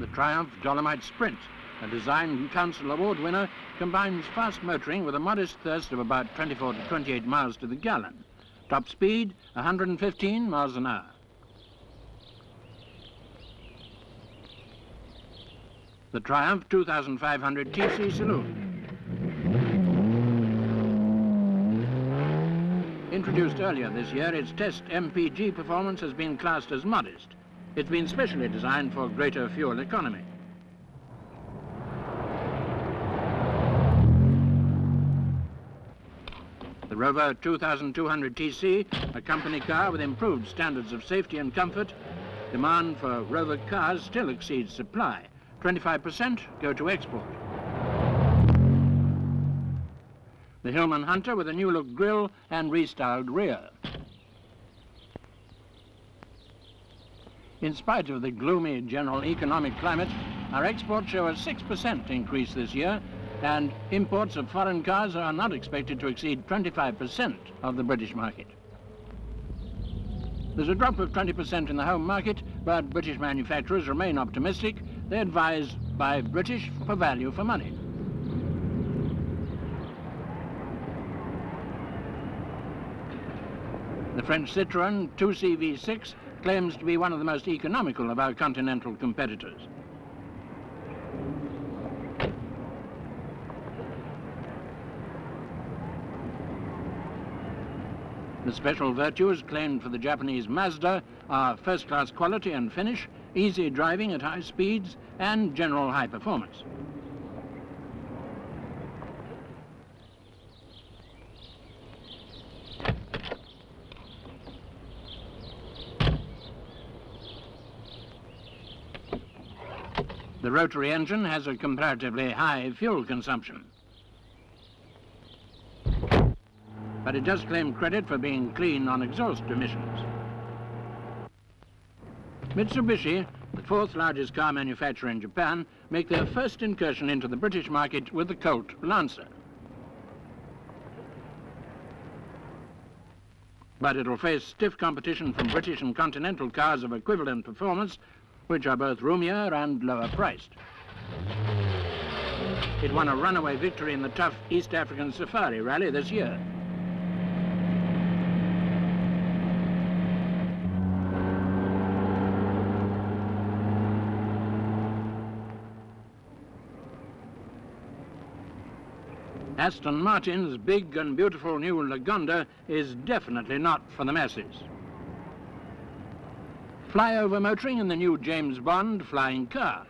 The Triumph Dolomite Sprint, a Design Council Award winner, combines fast motoring with a modest thirst of about 24 to 28 miles to the gallon. Top speed, 115 miles an hour. The Triumph 2500 TC Saloon. Introduced earlier this year, its test MPG performance has been classed as modest. It's been specially designed for greater fuel economy. The Rover 2200 TC, a company car with improved standards of safety and comfort. Demand for Rover cars still exceeds supply. 25% go to export. The Hillman Hunter with a new-look grille and restyled rear. In spite of the gloomy general economic climate, our exports show a 6% increase this year, and imports of foreign cars are not expected to exceed 25% of the British market. There's a drop of 20% in the home market, but British manufacturers remain optimistic. They advise buy British for value for money. The French Citroën 2C V6 claims to be one of the most economical of our continental competitors. The special virtues claimed for the Japanese Mazda are first-class quality and finish, easy driving at high speeds, and general high performance. The rotary engine has a comparatively high fuel consumption, but it does claim credit for being clean on exhaust emissions. Mitsubishi, the fourth largest car manufacturer in Japan, make their first incursion into the British market with the Colt Lancer. But it'll face stiff competition from British and Continental cars of equivalent performance, which are both roomier and lower priced. It won a runaway victory in the tough East African Safari Rally this year. Aston Martin's big and beautiful new Lagonda is definitely not for the masses. Flyover motoring in the new James Bond flying car.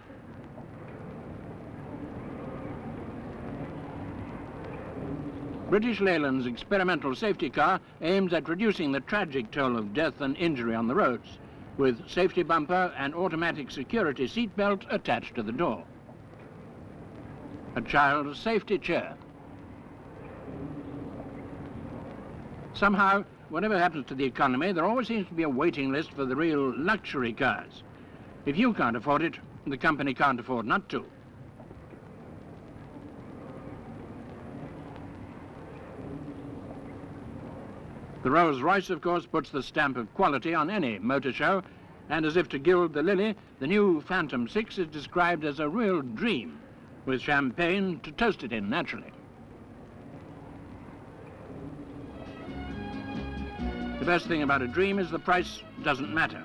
British Leyland's experimental safety car aims at reducing the tragic toll of death and injury on the roads, with safety bumper and automatic security seatbelt attached to the door. A child's safety chair. Somehow, whatever happens to the economy, there always seems to be a waiting list for the real luxury cars. If you can't afford it, the company can't afford not to. The Rolls-Royce, of course, puts the stamp of quality on any motor show, and as if to gild the lily, the new Phantom 6 is described as a real dream, with champagne to toast it in, naturally. The best thing about a dream is the price doesn't matter.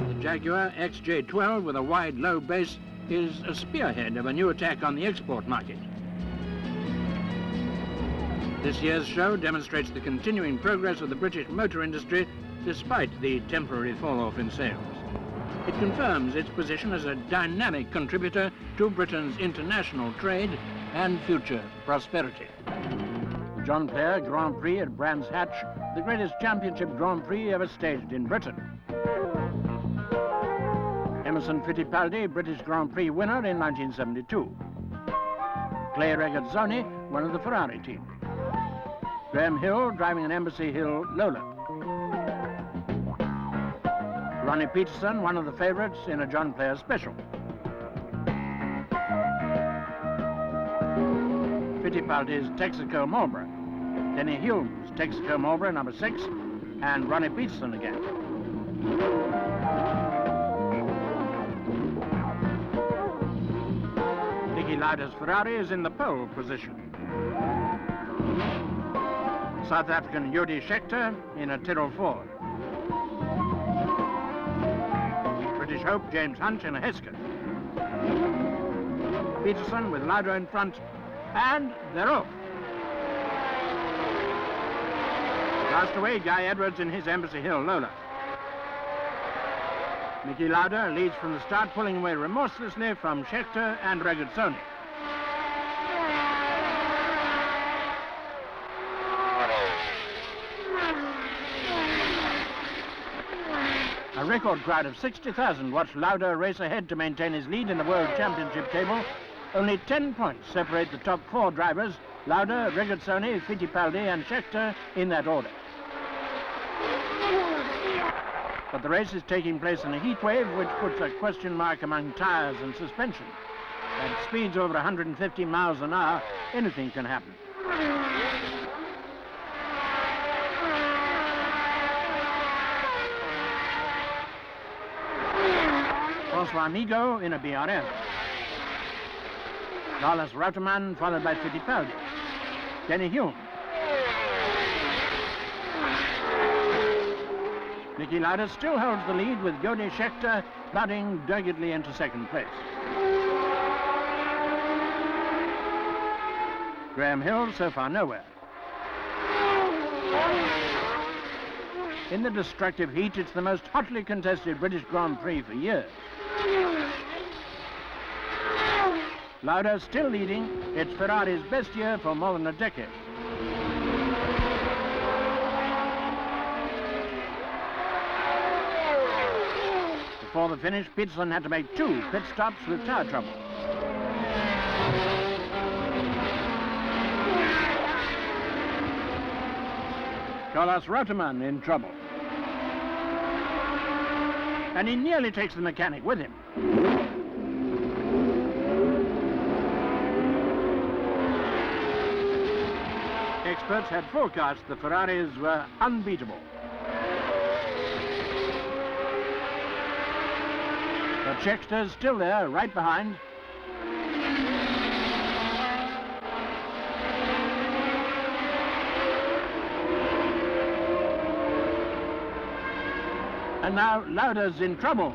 The Jaguar XJ12 with a wide low base is a spearhead of a new attack on the export market. This year's show demonstrates the continuing progress of the British motor industry despite the temporary fall-off in sales. It confirms its position as a dynamic contributor to Britain's international trade and future prosperity. The John Player Grand Prix at Brands Hatch, the greatest championship Grand Prix ever staged in Britain. Emerson Fittipaldi, British Grand Prix winner in 1972. Clay Regazzoni, one of the Ferrari team. Graham Hill driving an Embassy Hill Lola. Ronnie Peterson, one of the favourites in a John Player special. Fittipaldi's Texaco Marlboro. Denny Hume's Texaco Marlboro number 6, and Ronnie Peterson again. Niki Lauda's Ferrari is in the pole position. South African Jody Scheckter in a Tyrrell Ford. British hope James Hunt in a Hesketh. Peterson with Lauda in front, and they're off. Last away, Guy Edwards in his Embassy Hill Lola. Niki Lauda leads from the start, pulling away remorselessly from Scheckter and Regazzoni. A record crowd of 60,000 watched Lauda race ahead to maintain his lead in the World Championship table. Only 10 points separate the top 4 drivers, Lauda, Regazzoni, Fittipaldi and Scheckter, in that order. But the race is taking place in a heat wave which puts a question mark among tyres and suspension. At speeds over 150 miles an hour, anything can happen. François Migaud in a BRM. Carlos Reutemann followed by Fittipaldi. Denny Hume. Niki Lauda still holds the lead with Jody Scheckter plodding doggedly into second place. Graham Hill so far nowhere. In the destructive heat, it's the most hotly contested British Grand Prix for years. Lauda still leading. It's Ferrari's best year for more than a decade. Before the finish, Peterson had to make 2 pit stops with tyre trouble. Carlos Reutemann in trouble. And he nearly takes the mechanic with him. Experts had forecast the Ferraris were unbeatable. But Scheckter's still there, right behind. And now Lauda's in trouble.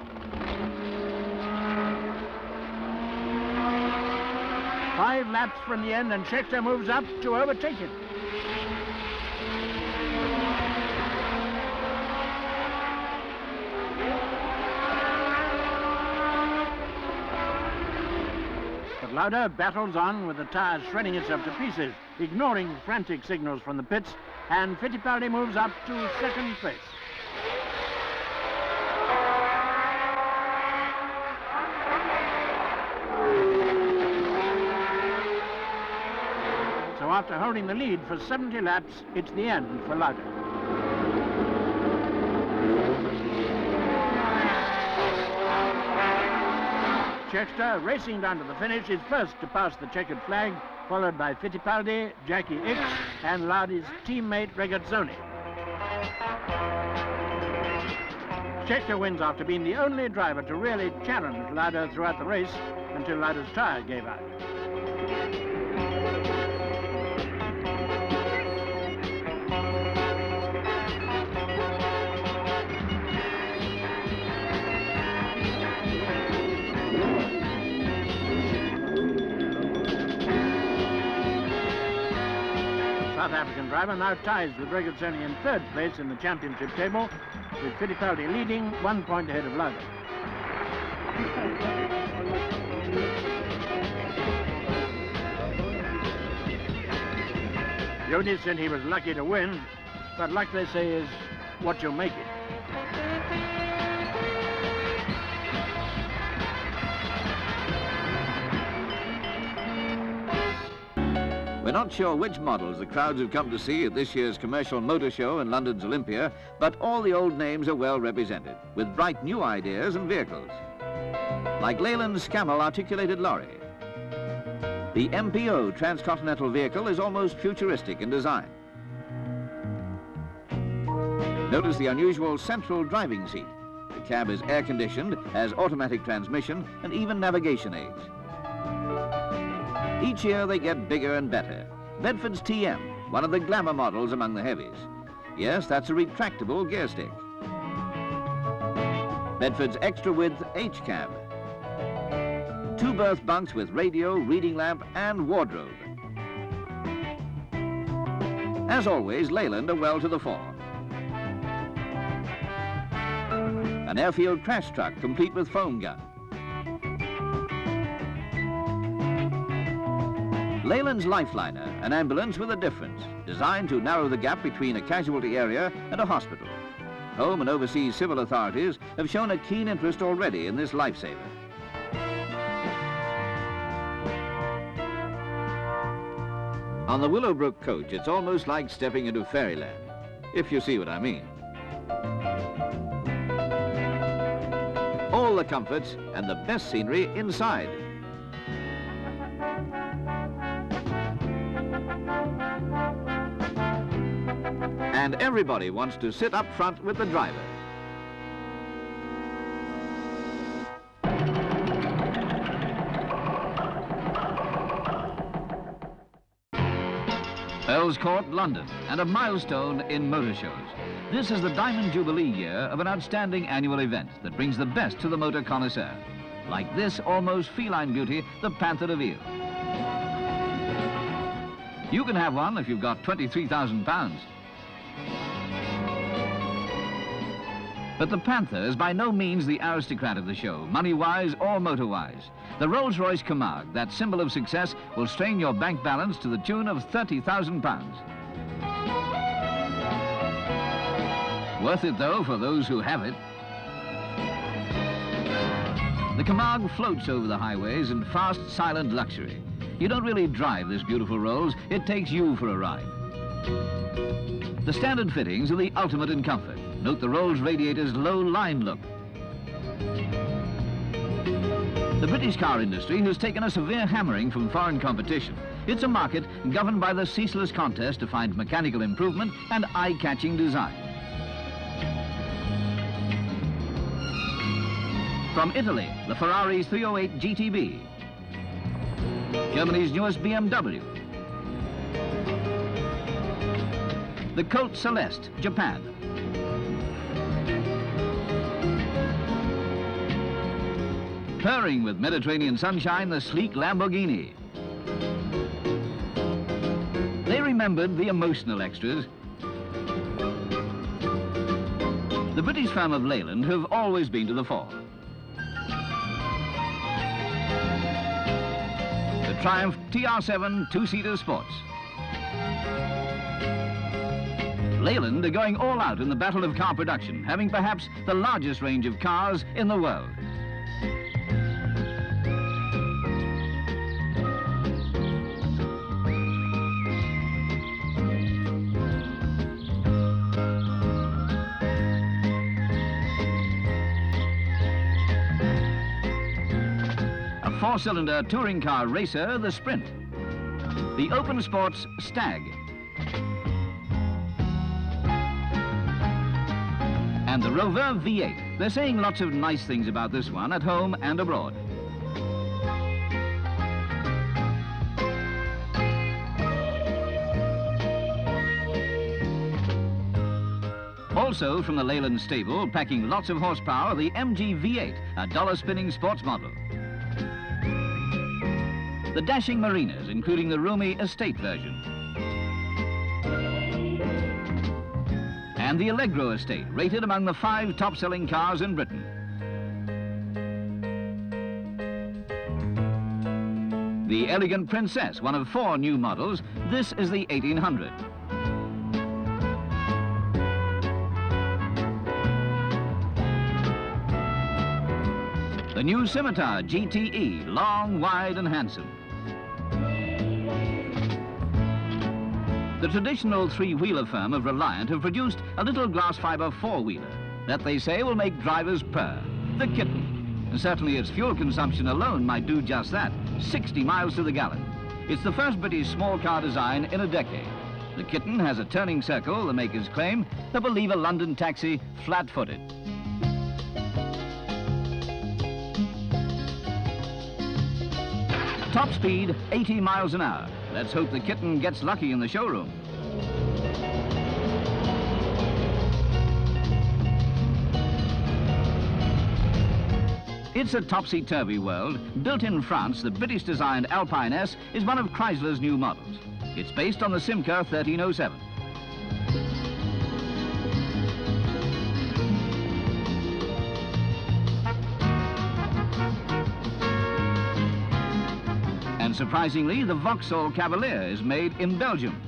Five laps from the end and Scheckter moves up to overtake him. But Lauda battles on with the tyres shredding itself to pieces, ignoring frantic signals from the pits, and Fittipaldi moves up to second place. So after holding the lead for 70 laps, it's the end for Lauda. Scheckter, racing down to the finish, is first to pass the checkered flag, followed by Fittipaldi, Jackie Ickx, and Lauda's teammate Regazzoni. Scheckter wins after being the only driver to really challenge Lauda throughout the race until Lauda's tyre gave out. South African driver now ties with Regazzoni in third place in the championship table, with Fittipaldi leading 1 point ahead of Lauda. Jody said he was lucky to win, but luck, they say, is what you make it. We're not sure which models the crowds have come to see at this year's commercial motor show in London's Olympia, but all the old names are well represented, with bright new ideas and vehicles. Like Leyland's Scamell articulated lorry. The MPO transcontinental vehicle is almost futuristic in design. Notice the unusual central driving seat. The cab is air-conditioned, has automatic transmission, and even navigation aids. Each year they get bigger and better. Bedford's TM, one of the glamour models among the heavies. Yes, that's a retractable gear stick. Bedford's extra-width H-cab. 2 berth bunks with radio, reading lamp and wardrobe. As always, Leyland are well to the fore. An airfield crash truck complete with foam gun. Leyland's Lifeliner, an ambulance with a difference, designed to narrow the gap between a casualty area and a hospital. Home and overseas civil authorities have shown a keen interest already in this lifesaver. On the Willowbrook coach, it's almost like stepping into fairyland, if you see what I mean. All the comforts and the best scenery inside. And everybody wants to sit up front with the driver. Earls Court, London, and a milestone in motor shows. This is the Diamond Jubilee year of an outstanding annual event that brings the best to the motor connoisseur. Like this almost feline beauty, the Panther de Ville. You can have one if you've got £23,000. But the Panther is by no means the aristocrat of the show, money-wise or motor-wise. The Rolls-Royce Camargue, that symbol of success, will strain your bank balance to the tune of £30,000. Worth it, though, for those who have it. The Camargue floats over the highways in fast, silent luxury. You don't really drive this beautiful Rolls, it takes you for a ride. The standard fittings are the ultimate in comfort. Note the Rolls radiator's low-line look. The British car industry has taken a severe hammering from foreign competition. It's a market governed by the ceaseless contest to find mechanical improvement and eye-catching design. From Italy, the Ferrari's 308 GTB. Germany's newest BMW. The Colt Celeste, Japan. Purring with Mediterranean sunshine, the sleek Lamborghini. They remembered the emotional extras. The British firm of Leyland have always been to the fore. The Triumph TR7 two-seater sports. Leyland are going all out in the battle of car production, having perhaps the largest range of cars in the world. A four-cylinder touring car racer, the Sprint. The Open Sports Stag. And the Rover V8. They're saying lots of nice things about this one at home and abroad. Also from the Leyland stable, packing lots of horsepower, the MG V8, a dollar-spinning sports model. The dashing Marinas, including the roomy estate version. And the Allegro estate, rated among the 5 top-selling cars in Britain. The Elegant Princess, one of 4 new models. This is the 1800. The new Scimitar GTE, long, wide and handsome. The traditional 3-wheeler firm of Reliant have produced a little glass fiber 4-wheeler that they say will make drivers purr. The Kitten. And certainly its fuel consumption alone might do just that, 60 miles to the gallon. It's the first British small car design in a decade. The Kitten has a turning circle, the makers claim, that will leave a London taxi flat-footed. Top speed, 80 miles an hour. Let's hope the Kitten gets lucky in the showroom. It's a topsy-turvy world. Built in France, the British-designed Alpine S is one of Chrysler's new models. It's based on the Simca 1307. And surprisingly, the Vauxhall Cavalier is made in Belgium.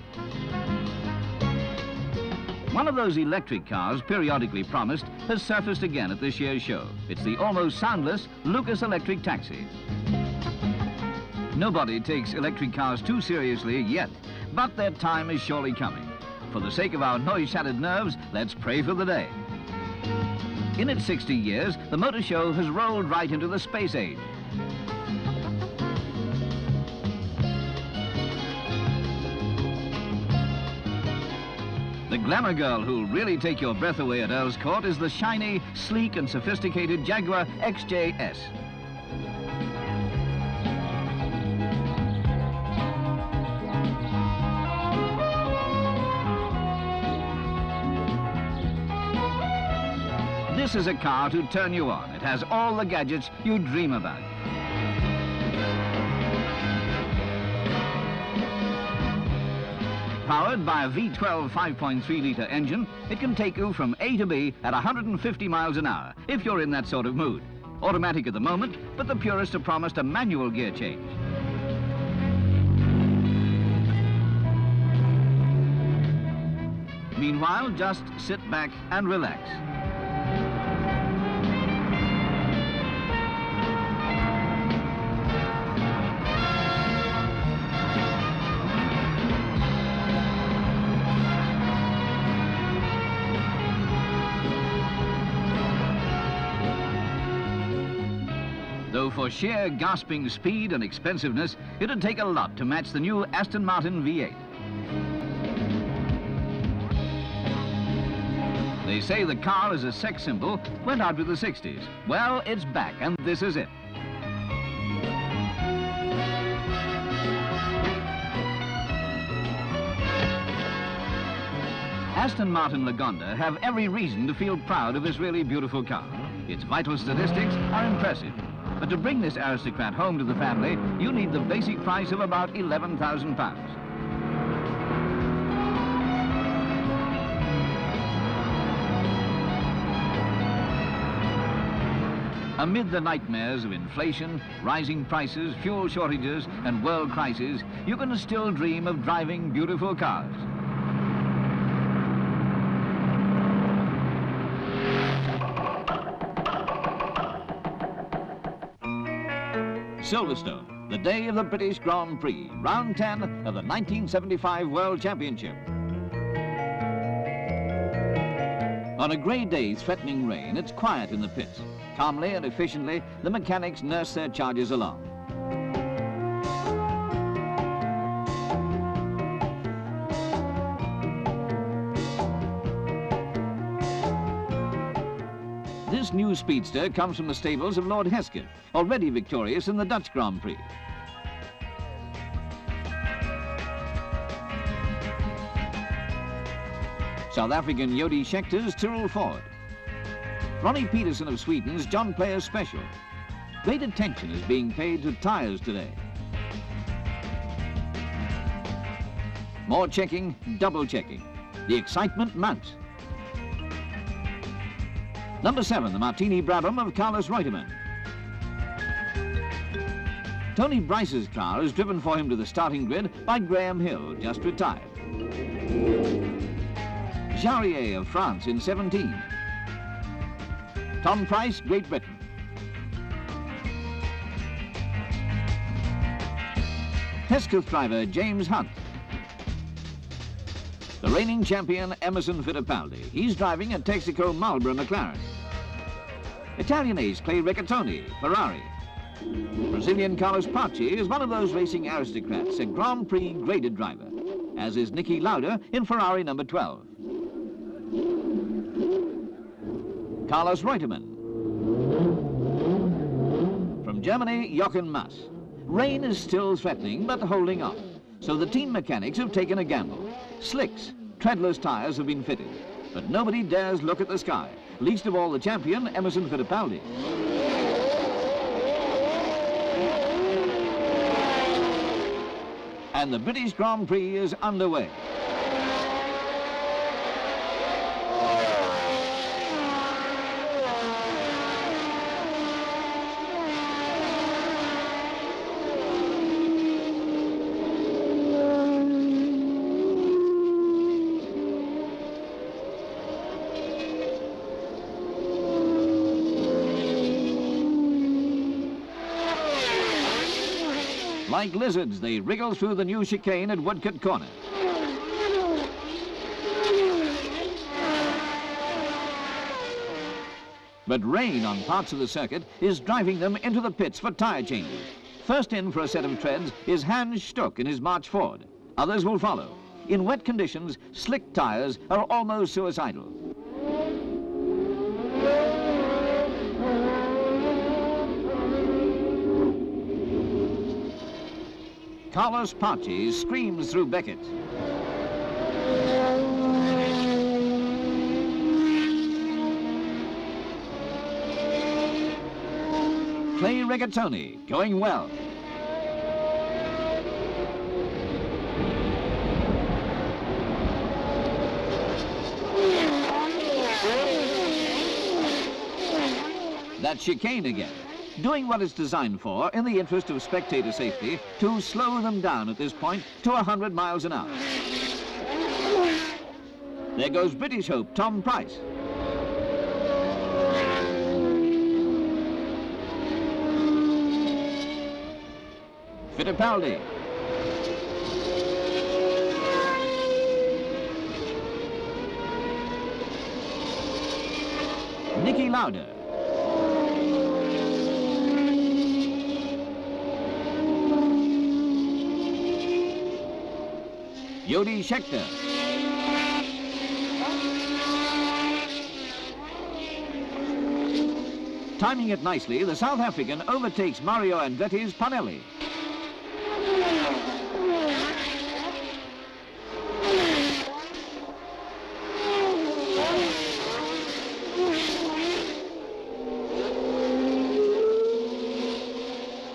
One of those electric cars periodically promised has surfaced again at this year's show. It's the almost soundless Lucas Electric Taxi. Nobody takes electric cars too seriously yet, but their time is surely coming. For the sake of our noise-shattered nerves, let's pray for the day. In its 60 years, the motor show has rolled right into the space age. The glamour girl who'll really take your breath away at Earl's Court is the shiny, sleek and sophisticated Jaguar XJS. This is a car to turn you on. It has all the gadgets you dream about. Powered by a V12 5.3-litre engine, it can take you from A to B at 150 miles an hour, if you're in that sort of mood. Automatic at the moment, but the purists are promised a manual gear change. Meanwhile, just sit back and relax. Though for sheer gasping speed and expensiveness, it'd take a lot to match the new Aston Martin V8. They say the car as a sex symbol went out with the 60s. Well, it's back, and this is it. Aston Martin Lagonda have every reason to feel proud of this really beautiful car. Its vital statistics are impressive. But to bring this aristocrat home to the family, you need the basic price of about £11,000. Amid the nightmares of inflation, rising prices, fuel shortages, and world crises, you can still dream of driving beautiful cars. Silverstone, the day of the British Grand Prix, round 10 of the 1975 World Championship. On a grey day threatening rain, it's quiet in the pits. Calmly and efficiently, the mechanics nurse their charges along. This new speedster comes from the stables of Lord Hesketh, already victorious in the Dutch Grand Prix. South African Jody Schechter's Tyrrell Ford. Ronnie Peterson of Sweden's John Player's Special. Great attention is being paid to tyres today. More checking, double checking. The excitement mounts. Number 7, the Martini Brabham of Carlos Reutemann. Tony Bryce's car is driven for him to the starting grid by Graham Hill, just retired. Jaguar of France in 17. Tom Price, Great Britain. Hesketh driver James Hunt. The reigning champion Emerson Fittipaldi. He's driving a Texaco Marlboro McLaren. Italian ace Clay Riccatoni, Ferrari. Brazilian Carlos Paci is one of those racing aristocrats, a Grand Prix graded driver, as is Niki Lauda in Ferrari number 12. Carlos Reutemann. From Germany, Jochen Mass. Rain is still threatening, but holding off. So the team mechanics have taken a gamble. Slicks, treadless tyres have been fitted, but nobody dares look at the sky, least of all the champion, Emerson Fittipaldi. And the British Grand Prix is underway. Like lizards, they wriggle through the new chicane at Woodcote Corner. But rain on parts of the circuit is driving them into the pits for tyre changes. First in for a set of treads is Hans Stuck in his march forward. Others will follow. In wet conditions, slick tyres are almost suicidal. Carlos Prix screams through Beckett. Clay Regattoni going well. That chicane again, doing what it's designed for in the interest of spectator safety, to slow them down at this point to 100 miles an hour. There goes British hope Tom Price. Fittipaldi. Niki Lauda. Jody Scheckter. Timing it nicely, the South African overtakes Mario Andretti's Panelli.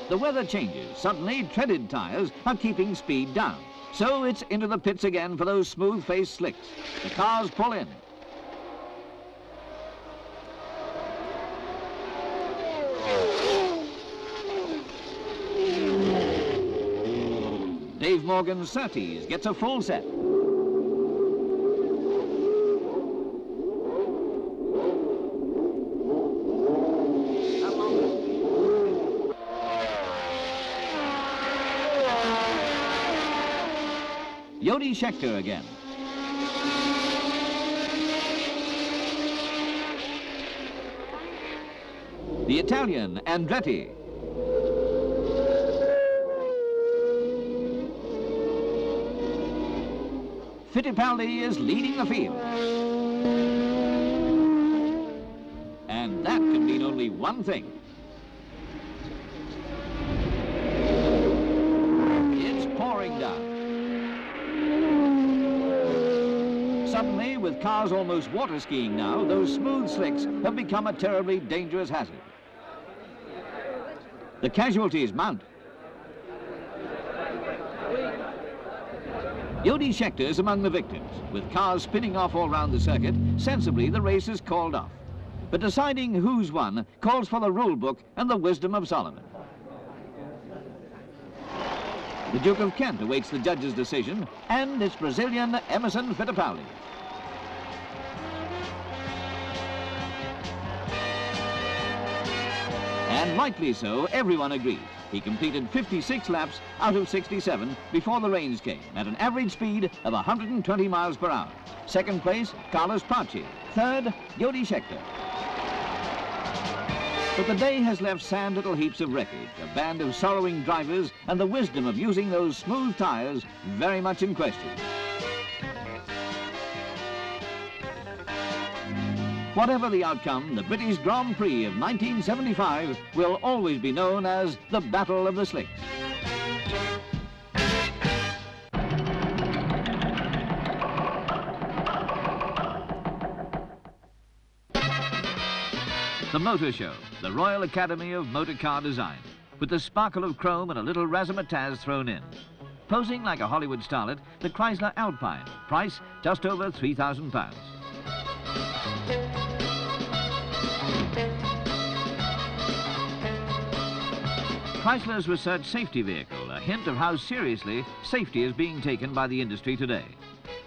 The weather changes. Suddenly, treaded tyres are keeping speed down. So it's into the pits again for those smooth-faced slicks. The cars pull in. Dave Morgan's Surtees gets a full set. Jody Scheckter again. The Italian, Andretti. Fittipaldi is leading the field. And that can mean only one thing. It's pouring down. Suddenly, with cars almost water skiing now, those smooth slicks have become a terribly dangerous hazard. The casualties mount. Jody Scheckter is among the victims. With cars spinning off all round the circuit, sensibly the race is called off. But deciding who's won calls for the rule book and the wisdom of Solomon. The Duke of Kent awaits the judge's decision, and it's Brazilian Emerson Fittipaldi. And rightly so, everyone agreed. He completed 56 laps out of 67 before the rains came at an average speed of 120 miles per hour. Second place, Carlos Prix. Third, Jody Scheckter. But the day has left sad little heaps of wreckage, a band of sorrowing drivers, and the wisdom of using those smooth tyres very much in question. Whatever the outcome, the British Grand Prix of 1975 will always be known as the Battle of the Slicks. The Motor Show, the Royal Academy of Motor Car Design, with the sparkle of chrome and a little razzmatazz thrown in. Posing like a Hollywood starlet, the Chrysler Alpine, price just over £3,000. Chrysler's research safety vehicle, a hint of how seriously safety is being taken by the industry today.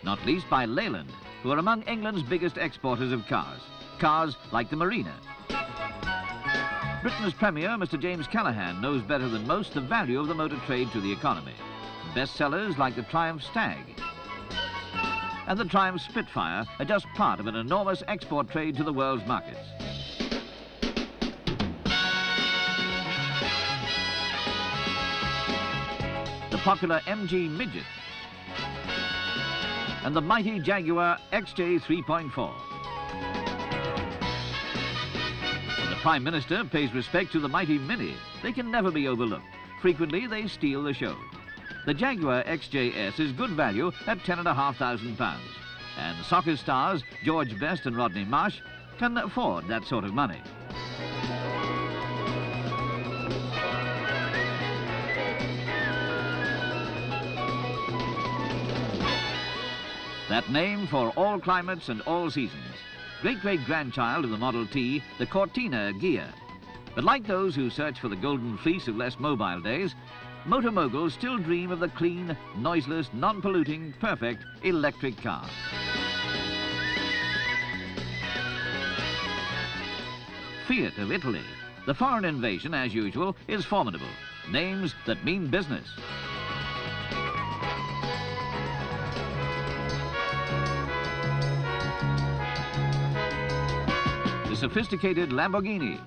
Not least by Leyland, who are among England's biggest exporters of cars. Cars like the Marina. Britain's Premier, Mr. James Callaghan, knows better than most the value of the motor trade to the economy. Bestsellers like the Triumph Stag and the Triumph Spitfire are just part of an enormous export trade to the world's markets. The popular MG Midget and the mighty Jaguar XJ 3.4. The Prime Minister pays respect to the mighty Mini. They can never be overlooked. Frequently, they steal the show. The Jaguar XJS is good value at £10,500, and soccer stars George Best and Rodney Marsh can afford that sort of money. That name for all climates and all seasons. Great-great-grandchild of the Model T, the Cortina Ghia. But like those who search for the golden fleece of less mobile days, motor moguls still dream of the clean, noiseless, non-polluting, perfect electric car. Fiat of Italy. The foreign invasion, as usual, is formidable. Names that mean business. The sophisticated Lamborghini.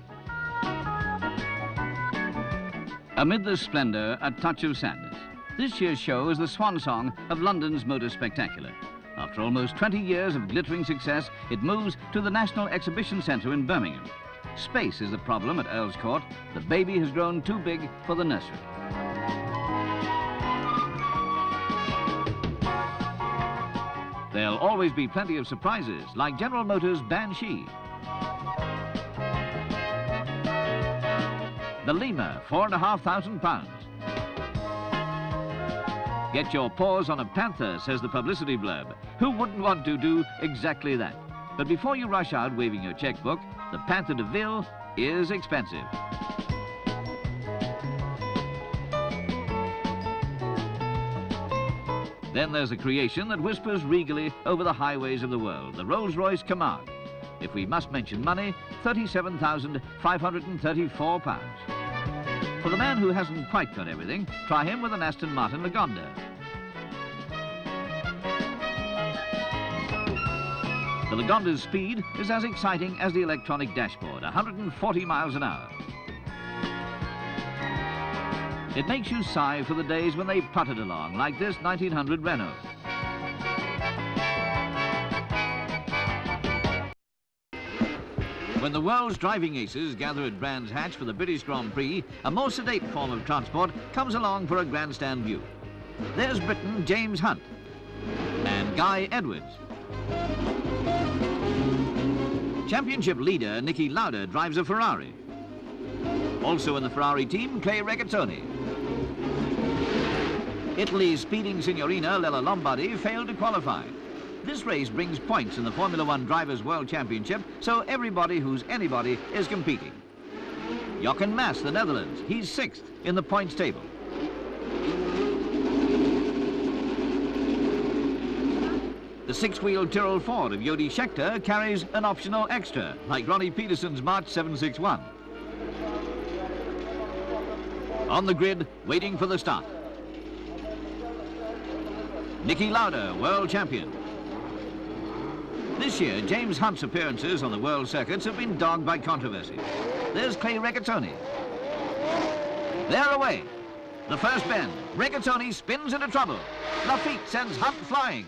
Amid the splendour, a touch of sadness. This year's show is the swan song of London's Motor Spectacular. After almost 20 years of glittering success, it moves to the National Exhibition Centre in Birmingham. Space is the problem at Earl's Court. The baby has grown too big for the nursery. There'll always be plenty of surprises, like General Motors' Banshee. The Lima, £4,500. Get your paws on a panther, says the publicity blurb. Who wouldn't want to do exactly that? But before you rush out waving your checkbook, the Panther de Ville is expensive. Then there's a creation that whispers regally over the highways of the world, the Rolls-Royce Camargue. If we must mention money, £37,534. For the man who hasn't quite got everything, try him with an Aston Martin Lagonda. The Lagonda's speed is as exciting as the electronic dashboard, 140 miles an hour. It makes you sigh for the days when they puttered along, like this 1900 Renault. When the world's driving aces gather at Brands Hatch for the British Grand Prix, a more sedate form of transport comes along for a grandstand view. There's Briton James Hunt and Guy Edwards. Championship leader Niki Lauda drives a Ferrari. Also in the Ferrari team, Clay Regazzoni. Italy's speeding signorina Lella Lombardi failed to qualify. This race brings points in the Formula One Drivers' World Championship, so everybody who's anybody is competing. Jochen Mass, the Netherlands, he's 6th in the points table. The 6-wheel Tyrrell Ford of Jody Scheckter carries an optional extra, like Ronnie Peterson's March 761. On the grid, waiting for the start. Niki Lauda, world champion. This year, James Hunt's appearances on the world circuits have been dogged by controversy. There's Clay Regazzoni. They're away. The first bend. Regazzoni spins into trouble. Lafitte sends Hunt flying.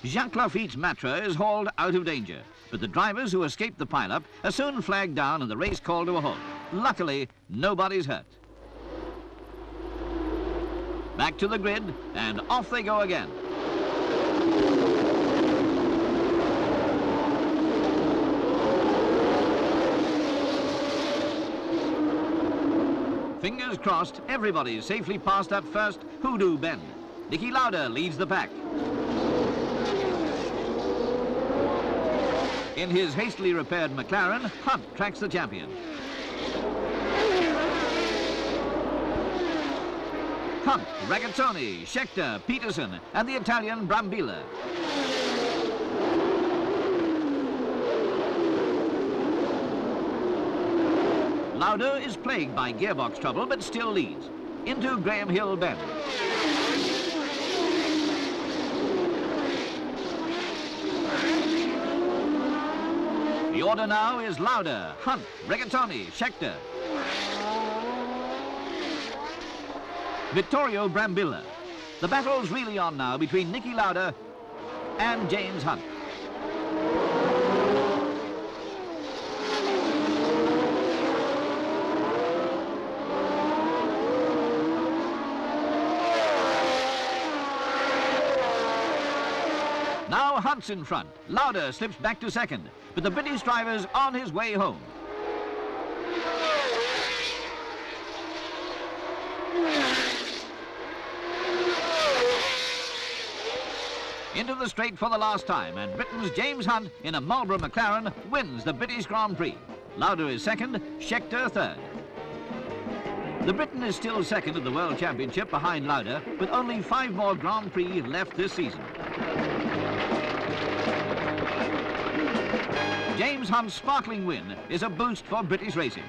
Jacques Lafitte's Matra is hauled out of danger, but the drivers who escaped the pileup are soon flagged down and the race called to a halt. Luckily, nobody's hurt. Back to the grid, and off they go again. Fingers crossed, everybody's safely past that first hoodoo bend. Niki Lauda leads the pack. In his hastily repaired McLaren, Hunt tracks the champion. Hunt, Ragazzoni, Schechter, Peterson, and the Italian Brambilla. Lauda is plagued by gearbox trouble, but still leads. Into Graham Hill Bend. The order now is Lauda, Hunt, Regattoni, Schechter. Vittorio Brambilla. The battle's really on now between Niki Lauda and James Hunt. Now Hunt's in front. Lauda slips back to second, but the British driver's on his way home. Into the straight for the last time, and Britain's James Hunt in a Marlboro McLaren wins the British Grand Prix. Lauda is second, Schechter third. The Briton is still second at the World Championship behind Lauda, with only 5 more Grand Prix left this season. James Hunt's sparkling win is a boost for British racing.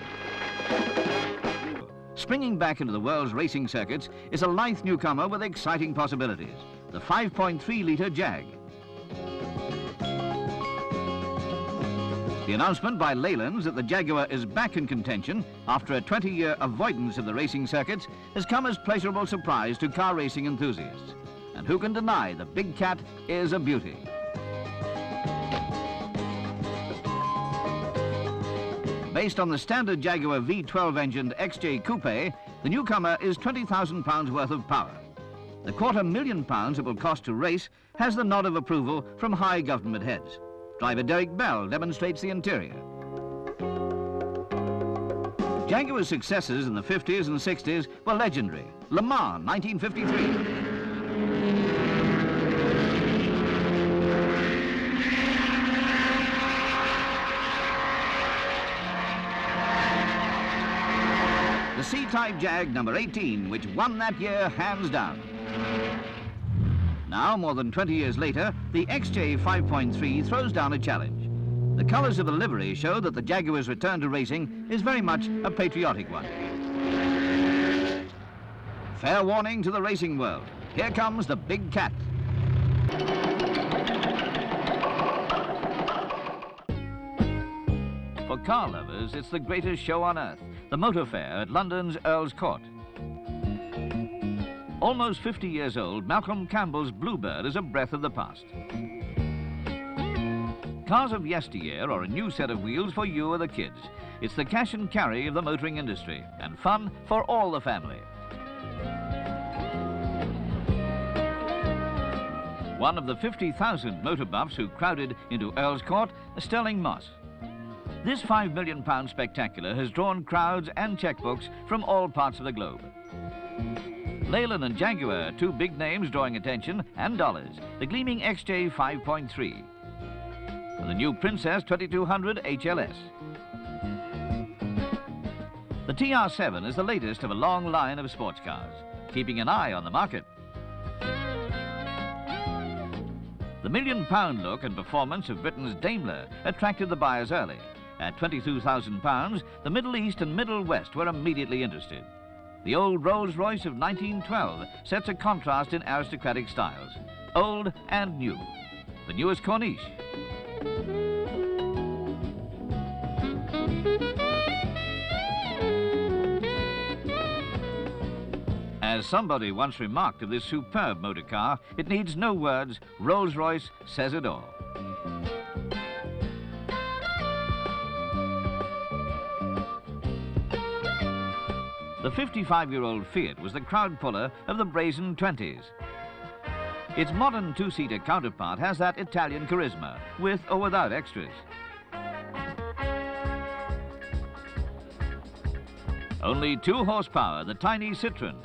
Springing back into the world's racing circuits is a lithe newcomer with exciting possibilities, the 5.3-litre Jag. The announcement by Leyland's that the Jaguar is back in contention after a 20-year avoidance of the racing circuits has come as pleasurable surprise to car racing enthusiasts. And who can deny the big cat is a beauty? Based on the standard Jaguar V12-engined XJ Coupe, the newcomer is £20,000 worth of power. The £250,000 it will cost to race has the nod of approval from high government heads. Driver Derek Bell demonstrates the interior. Jaguar's successes in the 50s and 60s were legendary. Le Mans, 1953. The C-Type Jag number 18, which won that year hands down. Now, more than 20 years later, the XJ 5.3 throws down a challenge. The colours of the livery show that the Jaguar's return to racing is very much a patriotic one. Fair warning to the racing world. Here comes the big cat. For car lovers, it's the greatest show on earth, the motor fair at London's Earl's Court. Almost 50 years old, Malcolm Campbell's Bluebird is a breath of the past. Cars of yesteryear or a new set of wheels for you or the kids. It's the cash and carry of the motoring industry, and fun for all the family. One of the 50,000 motor buffs who crowded into Earl's Court is Sterling Moss. This £5 million spectacular has drawn crowds and checkbooks from all parts of the globe. Leyland and Jaguar, 2 big names drawing attention and dollars. The gleaming XJ 5.3 and the new Princess 2200 HLS. The TR7 is the latest of a long line of sports cars, keeping an eye on the market. The £1 million look and performance of Britain's Daimler attracted the buyers early. At £22,000, the Middle East and Middle West were immediately interested. The old Rolls-Royce of 1912 sets a contrast in aristocratic styles, old and new. The newest Corniche. As somebody once remarked of this superb motor car, it needs no words. Rolls-Royce says it all. The 55-year-old Fiat was the crowd puller of the brazen 20s. Its modern 2-seater counterpart has that Italian charisma, with or without extras. Only 2 horsepower, the tiny Citroën.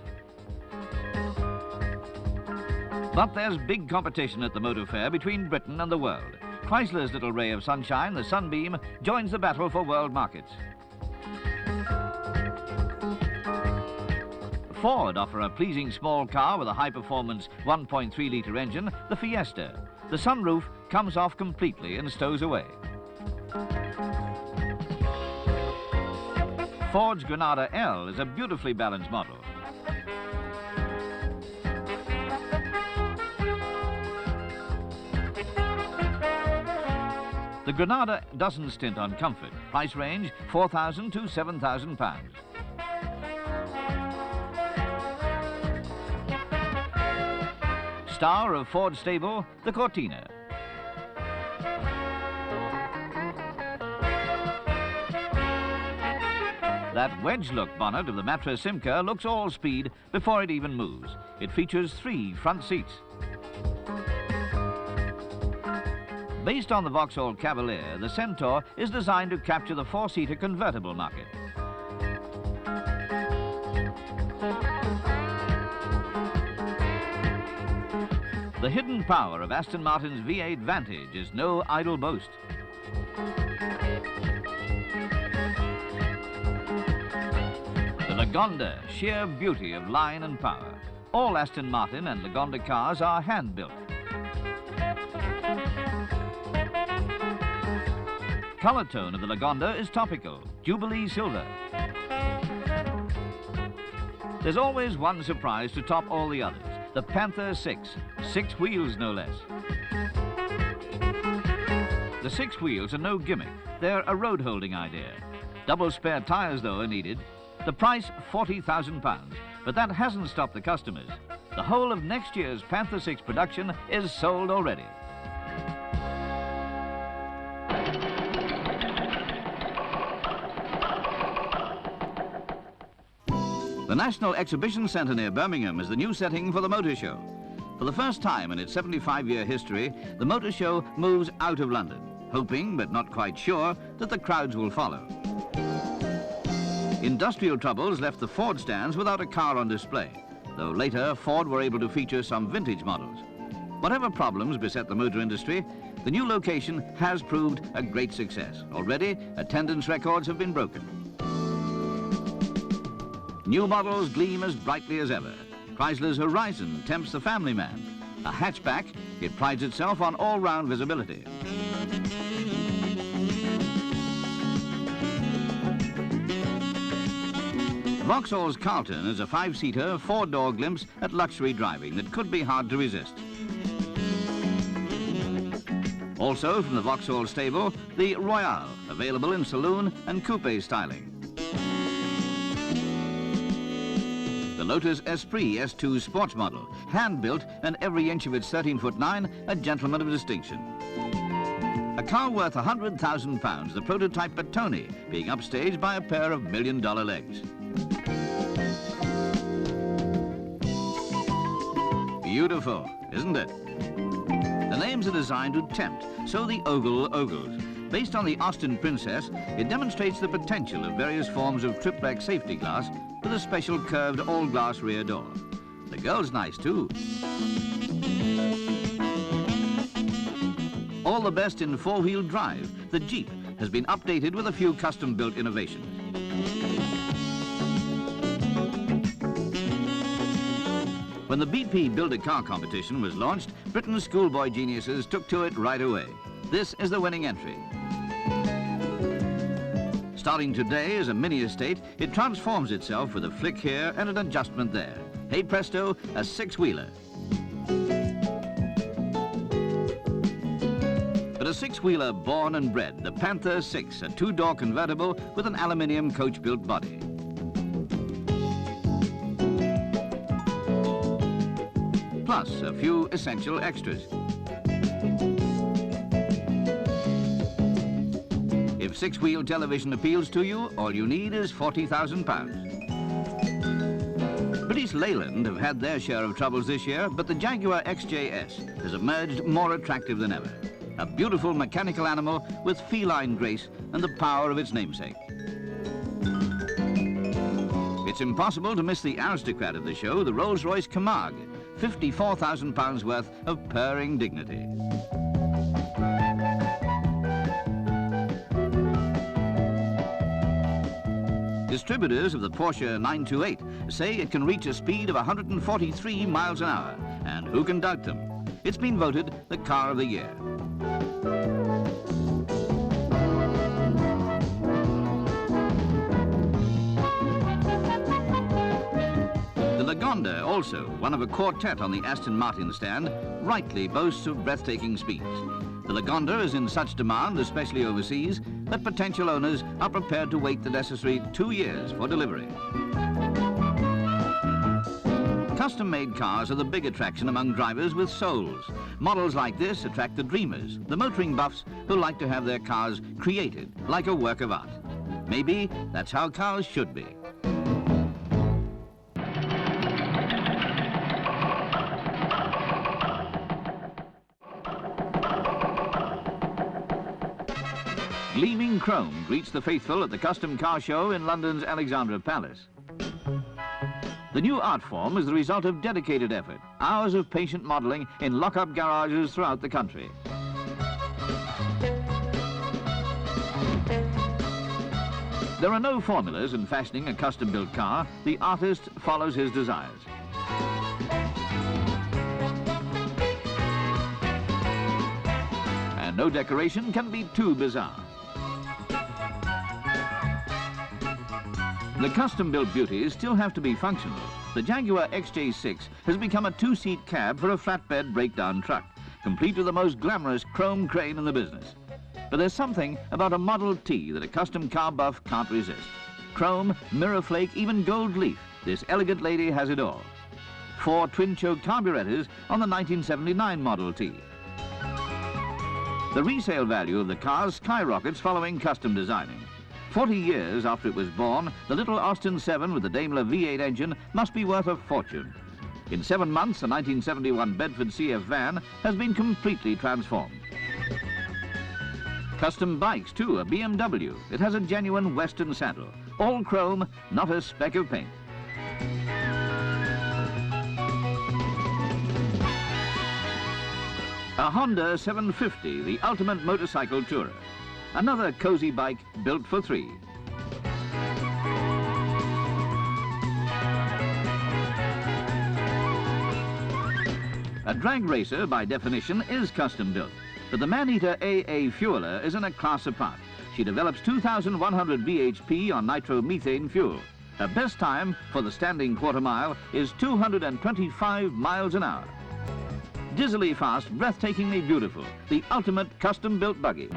But there's big competition at the motor fair between Britain and the world. Chrysler's little ray of sunshine, the Sunbeam, joins the battle for world markets. Ford offer a pleasing small car with a high-performance 1.3-litre engine, the Fiesta. The sunroof comes off completely and stows away. Ford's Granada L is a beautifully balanced model. The Granada doesn't stint on comfort. Price range £4,000 to £7,000. Star of Ford stable, the Cortina. That wedge-look bonnet of the Matra Simca looks all speed before it even moves. It features 3 front seats. Based on the Vauxhall Cavalier, the Centaur is designed to capture the 4-seater convertible market. The hidden power of Aston Martin's V8 Vantage is no idle boast. The Lagonda, sheer beauty of line and power. All Aston Martin and Lagonda cars are hand-built. Colour tone of the Lagonda is topical, Jubilee Silver. There's always one surprise to top all the others, the Panther 6 wheels no less. The 6 wheels are no gimmick, they're a road-holding idea. Double spare tyres, though, are needed. The price, £40,000, but that hasn't stopped the customers. The whole of next year's Panther 6 production is sold already. The National Exhibition Centre near Birmingham is the new setting for the motor show. For the first time in its 75-year history, the motor show moves out of London, hoping, but not quite sure, that the crowds will follow. Industrial troubles left the Ford stands without a car on display, though later Ford were able to feature some vintage models. Whatever problems beset the motor industry, the new location has proved a great success. Already, attendance records have been broken. New models gleam as brightly as ever. Chrysler's Horizon tempts the family man. A hatchback, it prides itself on all-round visibility. Vauxhall's Carlton is a 5-seater, 4-door glimpse at luxury driving that could be hard to resist. Also from the Vauxhall stable, the Royale, available in saloon and coupe styling. The Lotus Esprit S2 sports model, hand-built and every inch of its 13'9", a gentleman of distinction. A car worth £100,000, the prototype Bertone, being upstaged by a pair of million-dollar legs. Beautiful, isn't it? The names are designed to tempt, so the Ogle ogles. Based on the Austin Princess, it demonstrates the potential of various forms of triplex safety glass with a special curved all-glass rear door. The girl's nice too. All the best in 4-wheel drive, the Jeep has been updated with a few custom-built innovations. When the BP Build-A-Car competition was launched, Britain's schoolboy geniuses took to it right away. This is the winning entry. Starting today as a mini estate, it transforms itself with a flick here and an adjustment there. Hey presto, a 6-wheeler. But a 6-wheeler born and bred, the Panther 6, a 2-door convertible with an aluminium coach-built body. Plus a few essential extras. If 6-wheel television appeals to you, all you need is £40,000. British Leyland have had their share of troubles this year, but the Jaguar XJS has emerged more attractive than ever. A beautiful mechanical animal with feline grace and the power of its namesake. It's impossible to miss the aristocrat of the show, the Rolls-Royce Camargue, £54,000 worth of purring dignity. Distributors of the Porsche 928 say it can reach a speed of 143 miles an hour, and who can doubt them? It's been voted the car of the year. The Lagonda, also one of a quartet on the Aston Martin stand, rightly boasts of breathtaking speeds. The Lagonda is in such demand, especially overseas, that potential owners are prepared to wait the necessary 2 years for delivery. Custom-made cars are the big attraction among drivers with souls. Models like this attract the dreamers, the motoring buffs who like to have their cars created like a work of art. Maybe that's how cars should be. Gleaming chrome greets the faithful at the Custom Car Show in London's Alexandra Palace. The new art form is the result of dedicated effort, hours of patient modelling in lock-up garages throughout the country. There are no formulas in fashioning a custom-built car. The artist follows his desires. And no decoration can be too bizarre. The custom-built beauties still have to be functional. The Jaguar XJ6 has become a two-seat cab for a flatbed breakdown truck, complete with the most glamorous chrome crane in the business. But there's something about a Model T that a custom car buff can't resist. Chrome, mirror flake, even gold leaf. This elegant lady has it all. 4 twin-choke carburetors on the 1979 Model T. The resale value of the car skyrockets following custom designing. 40 years after it was born, the little Austin 7 with the Daimler V8 engine must be worth a fortune. In 7 months, the 1971 Bedford CF van has been completely transformed. Custom bikes, too, a BMW. It has a genuine Western saddle. All chrome, not a speck of paint. A Honda 750, the ultimate motorcycle tourer. Another cozy bike built for 3. A drag racer, by definition, is custom built. But the man-eater AA Fueler is in a class apart. She develops 2,100 bhp on nitromethane fuel. Her best time for the standing quarter mile is 225 miles an hour. Dizzily fast, breathtakingly beautiful, the ultimate custom-built buggy.